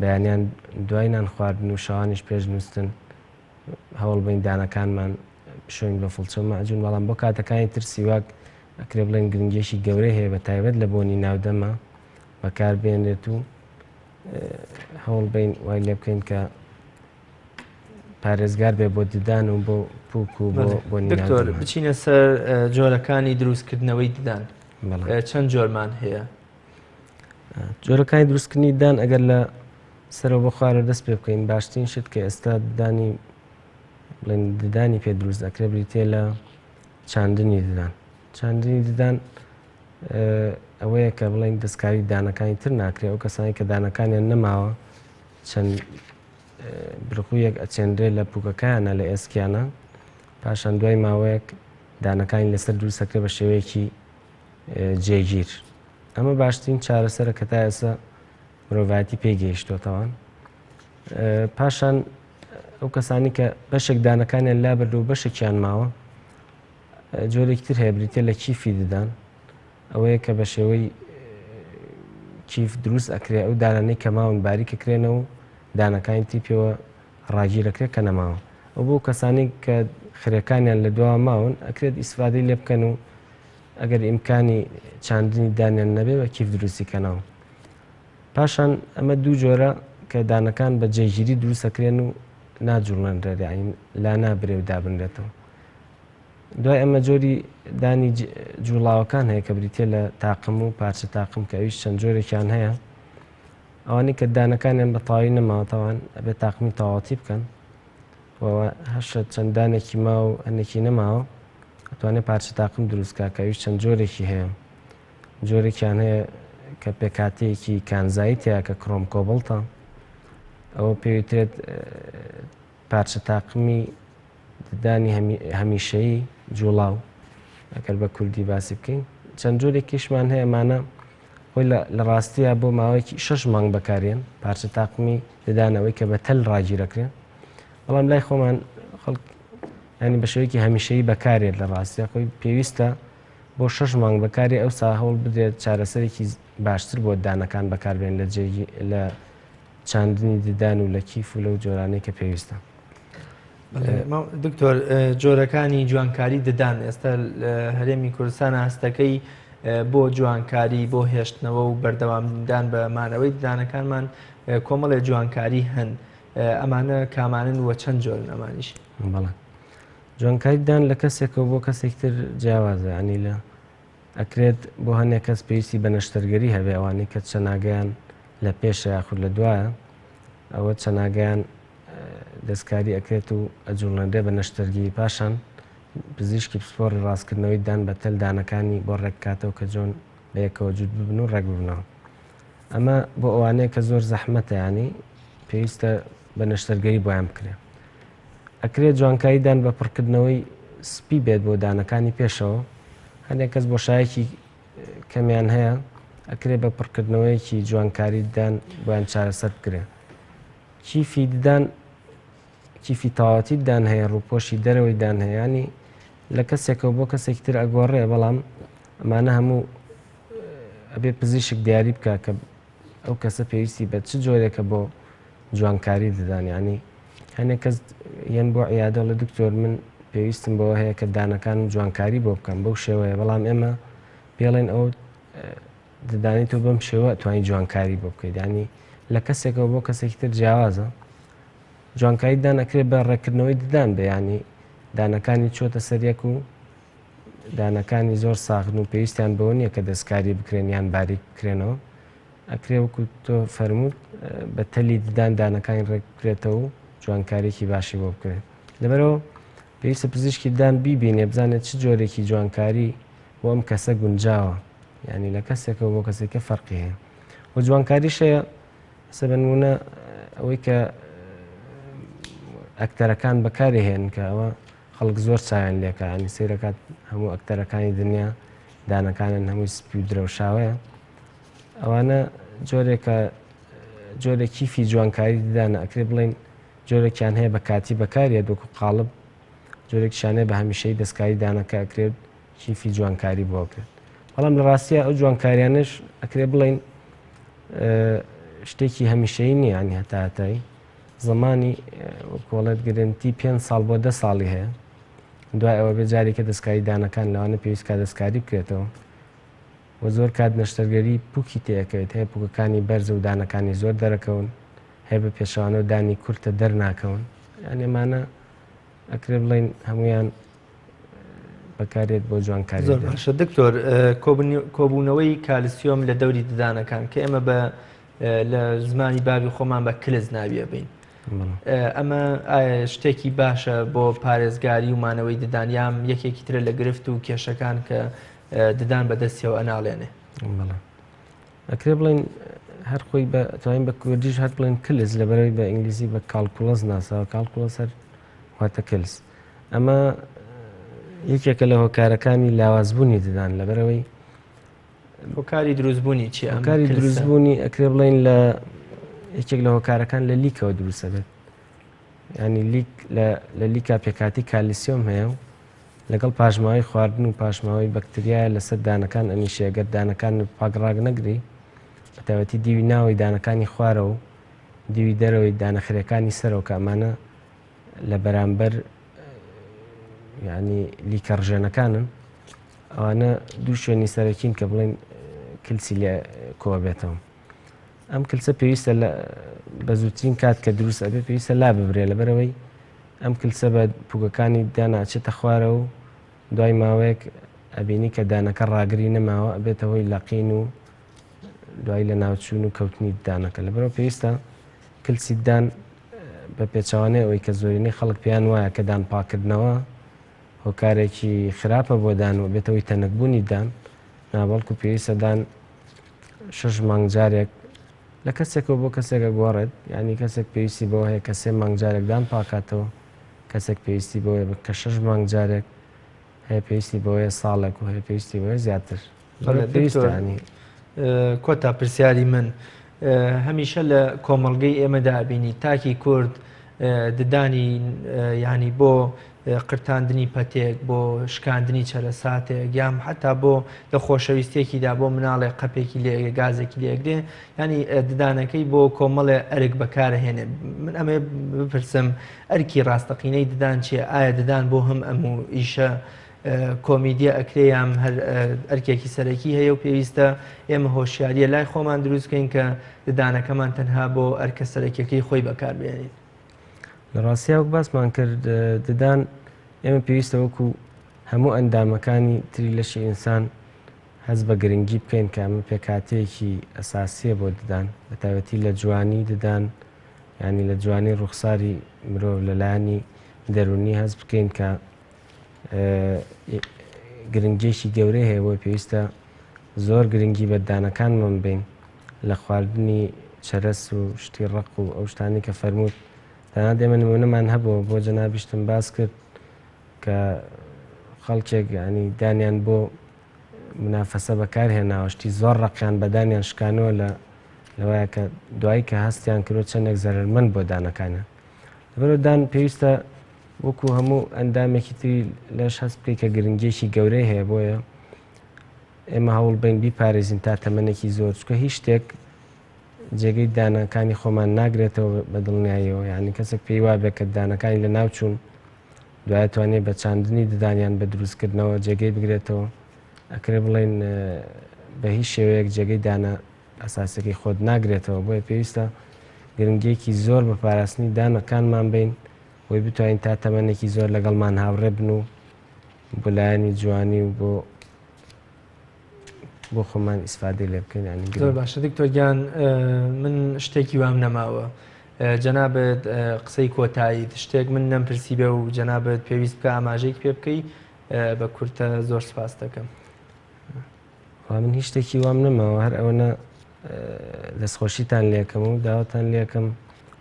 [SPEAKER 2] بەیانیان دوای نان خواردن و شەوانیش پێش نووستن هەوڵ بین دانەکانمان بشۆین بە فڵچە و ماجون، بەڵام بۆ کاتەکانی ترسی واک ئەکرێ بڵێن گرنگێشی گەورەی هەیە بەتایبەت لە بۆنی ناودەمە بەکاربێنرێت و هەوڵ بین وای لێ بکەین کە پارێزگار بێ بۆ ددان و بۆ پووک و بۆ
[SPEAKER 1] دکتۆر بچینە سەر جۆرەکانی دروستکردنەوەی ددان. چەند جۆرمان هەیە؟
[SPEAKER 2] جۆرەکانی دروستکردنی ددان ئەگەر لە سەرەوە بۆ خوارە دەست پێ بکەین باشترین شت کە ئێستا ددانی بڵێن ددانی پێ دروست ئەکرێ بریتێ لە چاندنی ددان. چاندنی ددان ئەوەیە کە بڵێن دەستکاری دانەکانی تر ناکرێت، ئەو کەسانی کە دانەکانیان نەماوە چەند برخوویەک ئەچێنرێ لە پووکەکانە لە ئێسکیانە، پاشان دوای ماوەیەک دانەکانی لەسەر دروستەکرێ بە شێوەیەکی جێگیر. ئەمە باشترین چارەسەرە کە تا ئێستا مرۆڤایەتی پێگەیشتوتەوە. پاشان ئەو کەسانی کە بەشێک دانەکانیان لابرد و بەشێکیان ماوە، جۆرێکی تر هەیە بریتێ لە کیفی ددان، ئەوەیە کە بە شێوەی کیف دروست ئەکرێ ئەو دانانەی کە ماون باریکەکرێنەوە و دانەکانی تی پێوە ڕاگیرەکرێت کە نەماوە. ئەو بۆ کەسانی کە خرێکانیان لە دواوە ماون ئەکرێت ئیسفادەی لێ بکەن و ئەگەر ئیمکانی چاندنی دانیان نەبێ بە کیف دروستیکەنەوە. پاشان ئەمە دوو جۆرە کە دانەکان بە جێگیری دروستەکرێن و ناجوڵێنرێت، لا نابرێ و دابنرێتەوە. دوای ئەمە جۆری دانی جوڵاوەکان هەیە کە بریتێ لە تاقم و پارچە تاقم کە ئەویش چەند جۆرێکیان هەیە. ئەوانەی کە دانەکانیان بە تەواوی نەماوەتەوان ئەبێت تاقمی تەواوەتی بکەن، هەشە چەندانێکی ما و هەندێکی نەماوە ئەتوانێت پارچە تاقم دروستکە کە ئەویش چەند جۆرێکی هەیە. جۆرێکیان هەیە کە پێکاتەیەکی کانزایی تەیە کە کڕۆم کۆبڵتە، ئەوە پێویترێت پارچە تاقمی ددانی هەمیشەیی جوڵاو ئەگەر بە کوردی باسی بکەین. چەند جۆرێکیشمان هەیە مانە خۆی لە ڕاستیە بۆ ماوەیەکی 6 مانگ بەکارێن پارچە تاقمی ددانەوەی کە بە تەل ڕاگیرەکرێن، بەڵام لای خۆمان خەڵک ینی بە شێوەیەکی هەمیشەیی بەکارێت لە ڕاستیە خۆی پێویستە بۆ 6 مانگ بەکاری ئەو سا هەوڵ بدرێت چارەسەرێکی باشتر بۆ دانەکان بەکاربێن لە چاندنی ددان و لە کیف و لەو جۆرانەی کە پێویستە.
[SPEAKER 1] دکتۆر جۆرەکانی جوانکاری ددان ئێستا هەرێمی کوردستان هەستەکەی بۆ جوانکاری بۆ هێشتنەوە و بەردەوامدان بە مانەوەی ددانەکانمان کۆمەڵێ جوانکاری هەن، ئەمانە کامانن وە چەند جۆرن ئەمانیش؟
[SPEAKER 2] بەڵێ جوانکاری ددان لە کەسێکەوە بۆ کەسێکتر جیاوازە، ینی لە ئەکرێت بۆ هەندێک کەس پێویستی بە نەشتەرگەری هەبێ ئەوانەی کە چەناگەیان لە پێشە یاخود لە دوایە، ئەوە چەناگەیان دەستکاری ئەکرێت و ئەجوڵێنرێ بە نەشتەرگی. پاشان پزیشکی پسپۆڕی ڕاستکردنەوەی دان بە تەل دانەکانی بۆ ڕێککاتەوە کە جۆن بەیەکەوە جووت ببن و ڕێک ببنەوە. ئەمە بۆ ئەوانەیە کە زۆر زەحمەتە، ینی پێویستە بە نەشتەرگەری بۆیان بکرێت. ئەکرێت جوانکاری دان بە پڕکردنەوەی سپی بێت بۆ دانەکانی پێشەوە، هەندێک کەس بۆشایەکی کەمیان هەیە ئەکرێت بە پڕکردنەوەیەکی جوانکاری دان بۆیان چارەسەر بکرێت. کیفی ددان کیفی تەواوەتی دان هەیە، ڕووپۆشی دەرەوەی دان هەیە، ینی لە کەسێکەوە بۆ کەسێکی تر ئەگۆڕێ، بەڵام ئەمانە هەموو ئەبێ پزیشک دیاری بکە کە ئەو کەسە پێویستی بە چ جۆرێکە بۆ جوانکاری ددان. ینی هەندێک کەس یەن بۆ عیادە لە دکتۆر من پێویستم بەوە هەیە کە دانەکانم جوانکاری بۆ بکەم بەو شێوەیە، بەڵام ئێمە پێڵێن ئەو ددانی تۆ بەم شێوە توانی جوانکاری بۆ بکەیت. ینی لە کەسێکەوە بۆ کەسێکی تر جیاوازە جوانکاری دان ئەکرێت بە ڕێکردنەوەی ددان بێ، ینی دانەکانی چۆتە سەرەک و دانەکانی زۆر ساغن و پێویستیان بەوە نییە کە دەستکاری بکرێن یان باریک بکرێنەوە، ئەکرێ وەکو تۆ فەرمووت بە تەلی ددان دانەکانی ڕێک بکرێتەوە و جوانکارێکی باشی بۆ بکرێت. لەبەرەوە پێویستە پزیشکی دان بیبینێ بزانێت چ جۆرێکی جوانکاری بۆ ئەم کەسە گونجاوە، ینی لە کەسێکەوە بۆ کەسێکە فەرقی هەیە. و جوانکاریش هەیە سە بە نمونە ئەوەی کە ئەکتەرەکان بەکارهێن کە ئەوە خەڵک زۆر چاویان لێکە ینی سیرەکات هەموو ئەکتەرەکانی دنیا دانەکانن هەمووی سپی و درەوشاوەیە ئەوانە جۆرێکی فی جوانکاری ددانە ئەکرێ بڵین جۆرێکیان هەیە بە کاتی بەکارێت وەکو قاڵب جۆرێکشانەیە بە هەمیشەی دەستکاری دانەکە ئەکرێت چیفی جوانکاری بۆ کرد بەڵام لە ڕاستیە ئەو جوانکاریانش ئەکرێ بڵین شتێکی هەمیشەی نییە ینی هەتاتایی زمانی کۆڵێت گرنتی 5 ساڵ بۆ 10 ساڵی هەیە دوای ئەوە بێ جارێکە دەستکاری دانەکان لەوانە پێویست کا دەستکاری بکرێتەوە و زۆر کات نەشتەرگەری پوکی تێەکەوێت هەیە پوکەکانی بەرز و دانەکانی زۆر دەرەکەون هەیە بە پێشەوانە و دانی کورتە دەرناکەون یان ئێمانە ئەکرێ بڵین هەمویان بەکارێت بۆ جوانکاری
[SPEAKER 1] زۆر باشە دکتۆر کۆبوونەوەی کالسیۆم لە دەوری ددانەکان کە ئێمە بە لە زمانی بابی خۆمان بە کلز ناویە بین ئەمە ئایا شتێکی باشە بۆ پارێزگاری و مانەوەی ددانیام یەکێکی ترە لە گرفت و کێشەکان کە ددان بەدەستیەوە ئەناڵێنێ
[SPEAKER 2] ئەکرێ بڵین هەر خۆی توانین بە کوردیش هەر بڵین کلز لەبەرەوەی بە ئینگلیزی بە کاڵکوڵەس ناساوە کاڵکوڵەس هەر واتە کلس ئەمە یەکێکە لە هۆکارەکانی لاوازبوونی ددان لەبەرەوەی
[SPEAKER 1] هۆکاری دروستبوونی چی
[SPEAKER 2] هۆکاری دروستبوونی ئەکرێ بڵین لە یەکێک لە هۆکارەکان لە لیکەوە دروستە بێت ینی لە لیکا پێکاتی کالیسیۆم هەیە و لەگەڵ پاشماوەی خواردن و پاشماوەی بەکتریایە لەسەر دانەکان ئەمیشێگەر دانەکان پاگڕاگ نەگری بەتایبەتی دیوی ناوەی دانەکانی خوارە و دیوی دەرەوەی دانەخرەکانی سەرەوە کە ئەمانە لە بەرامبەر ینی لیکە ڕژێنەکانن ئەوانە دوو شوێنی سەرەکین کە بڵێن کلسی لێ کۆ بێتەوە ئەم کلسە پێویستە بە زووترین کات کە دروست ئەبێ پێویستە لا ببرێ لەبەرەوەی ئەم کلسە بە پوگەکانی داناچێتە خوارە و دوای ماوەیەک ئەبینی کە دانەکە ڕاگری نەماوە ئەبێتە هۆی لەقین و دوای لە ناوچوون و کەوتنی دانەکە لەبەرەوە پێویستە کلسی دان بە پێچوانەیە ئەوەی کە زۆرینەی خەڵک پێیان وایە کە دان پاکردنەوە هۆکارێکی خراپە بۆ دان و بێتەوەی تەنەکبوونی دان نابەڵکو پێویستە دان 6 مانگ جارێک لە کەسێکەوە بۆ کەسێکە گۆڕێت ینی کەسێک پێویستی بەوە هەیە کە 3 مانگ جارێک دان پاکاتەوە کەسێک پێویستی بۆیە کە 6 مانگ جارێک هەیە پێویستی بۆیە ساڵێک و هەیە پێویستی بۆیە زیاتر پێویستانی
[SPEAKER 1] کۆتا پرسیاری من هەمیشە لە کۆمەڵگەی ئێمەدا بینی تاکی کورد ددانی ینی بۆ قرتاندنی پەتێک بۆ شکاندنی چەرەساتێک یام حتا بۆ لە خۆشەویستێکیدا بۆ مناڵێ قەپێکی لێ گازێکی لێگرێ ینی ددانەکەی بۆ کۆمەڵێ ئەرک بەکارهێنێ من ئەمێ بپرسم ئەرکی ڕاستەقینەی ددان چیە ئایا ددان بۆ هەم ئەموو ئیشە کۆمیدیە ئەکرێ یام هەر ئەرکێکی سەرەکی هەیە و پێویستە ئێمە هۆشیاریە لای خۆمان دروستکەین کە ددانەکەمان تەنها بۆ ئەرکە سەرەکیەکەی خۆی بەکاربێنین
[SPEAKER 2] لە ڕاستیا وەک باسمان کرد ددان ئێمە پێویستە وەکو هەموو ئەندامەکانی تری لەشی ئینسان هەز بە گرنگی بکەین کە ئەمە پێکاتەیەکی ئەساسیە بۆ ددان بە تایبەتی لە جوانی ددان ینی لە جوانی ڕوخساری مرۆڤ لەلایەنی دەرونی هەز بکەین کە گرنگێکی گەورەی هەیە بۆ پێویستە زۆر گرنگی بە دانەکانمان بین لە خواردنی چەرەس و شتی ڕق و ئەو شتانی کە فەرمووت تەنها دێمە نمونەمان هەبووە بۆ جەنابیشتم باس کرد کە خەڵکێک ینی دانیان بۆ منافەسە بەکارهێناوە شتی زۆر ڕقیان بە دانیان شکانەوە لەوەیە کە دوایی کە هەستیان کردو چەندێک زەرمەند بۆ دانەکانیان لەبەرەوە دان پێویستە وەکو هەموو ئەندامێکی تری لەش هەست بکەی کە گرنگێکی گەورەی هەیە بۆیە ئێمە هەوڵ بین بیپارێزین تا تەمەنێکی زۆر چکە هیچ شتێک جێگەی دانەکانی خۆمان ناگرێتەوە بە دڵنیاییەوە یعنی کەسێک پێی وابێ کە دانەکانی لە ناوچوون دوای توانێت بە چاندنی ددانیان بە دروستکردنەوە جێگەی بگرێتەوە ئەکرێ بڵێن بە هیچ شێوەیەک جێگەی دانە ئەساسەکەی خۆت ناگرێتەوە بۆیە پێویستە گرنگێکی زۆر بە پاراستنی دانەکانمان بین بۆی بتوانین تا تەمەنێکی زۆر لەگەڵمان هاوڕێ بن و بۆ لایەنی جوانی و بۆ خۆمان ئیسفادەی لێ بکەین
[SPEAKER 1] زۆر باشە دکتۆر گیان من شتێکی وام نەماوە جەنابەت قسەی کۆتایی شتێک من نەمپرسی بێ و جەنابەت پێویست بکە ئاماژەیەک پێ بکەی بە کورتە زۆر سپاس دەکەم
[SPEAKER 2] من هیچ شتێکی وام نەماوە هەر ئەوەنە دەستخۆشیتان لێکەم و داواتان لێکم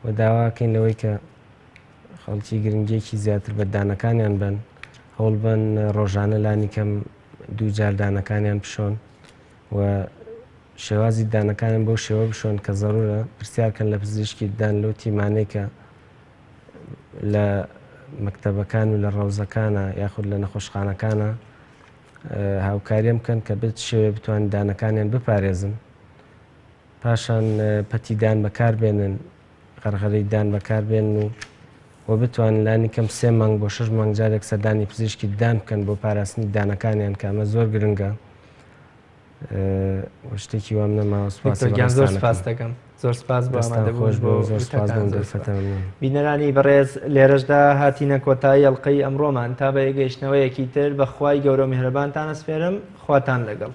[SPEAKER 2] و داواکەین لەوەی کە خەڵکی گرنگێکی زیاتر بە دانەکانیان بن هەوڵ بن ڕۆژانە لانی کەم دوو جار دانەکانیان بشۆن و شێوازی دانەکانیان بۆ شێوە بشۆن کە زەرورە پرسیارکەن لە پزیشکی دان لەو تیمانەی کە لە مەکتەبەکان و لە ڕەوزەکانە یاخود لە نەخۆشخانەکانە هاوکاریە بکەن کە بێت شێوێ بتوان دانەکانیان بپارێزن پاشان پەتیدان بەکاربێنن غەرغەرەی دان بەکاربێنن و بتوانن لانی کەم 3 مانگ بۆ 6 مانگ جارێک سەردانی پزیشکی دان بکەن بۆ پاراستنی دانەکانیان کە ئەمە زۆر گرنگە شتێکی وام نەماوە
[SPEAKER 1] زۆر سپاس دەکەم زۆر سپاس بۆ ئامادەبوونت بۆ بینەرانی بەڕێز لێرەشدا هاتینە کۆتایی ئەڵقەی ئەمڕۆمان تا بە یەگەیشتنەوەیەکی تر بەخوای گەورە و میهرەبانتان ئەسپێرم خواتان لەگەڵ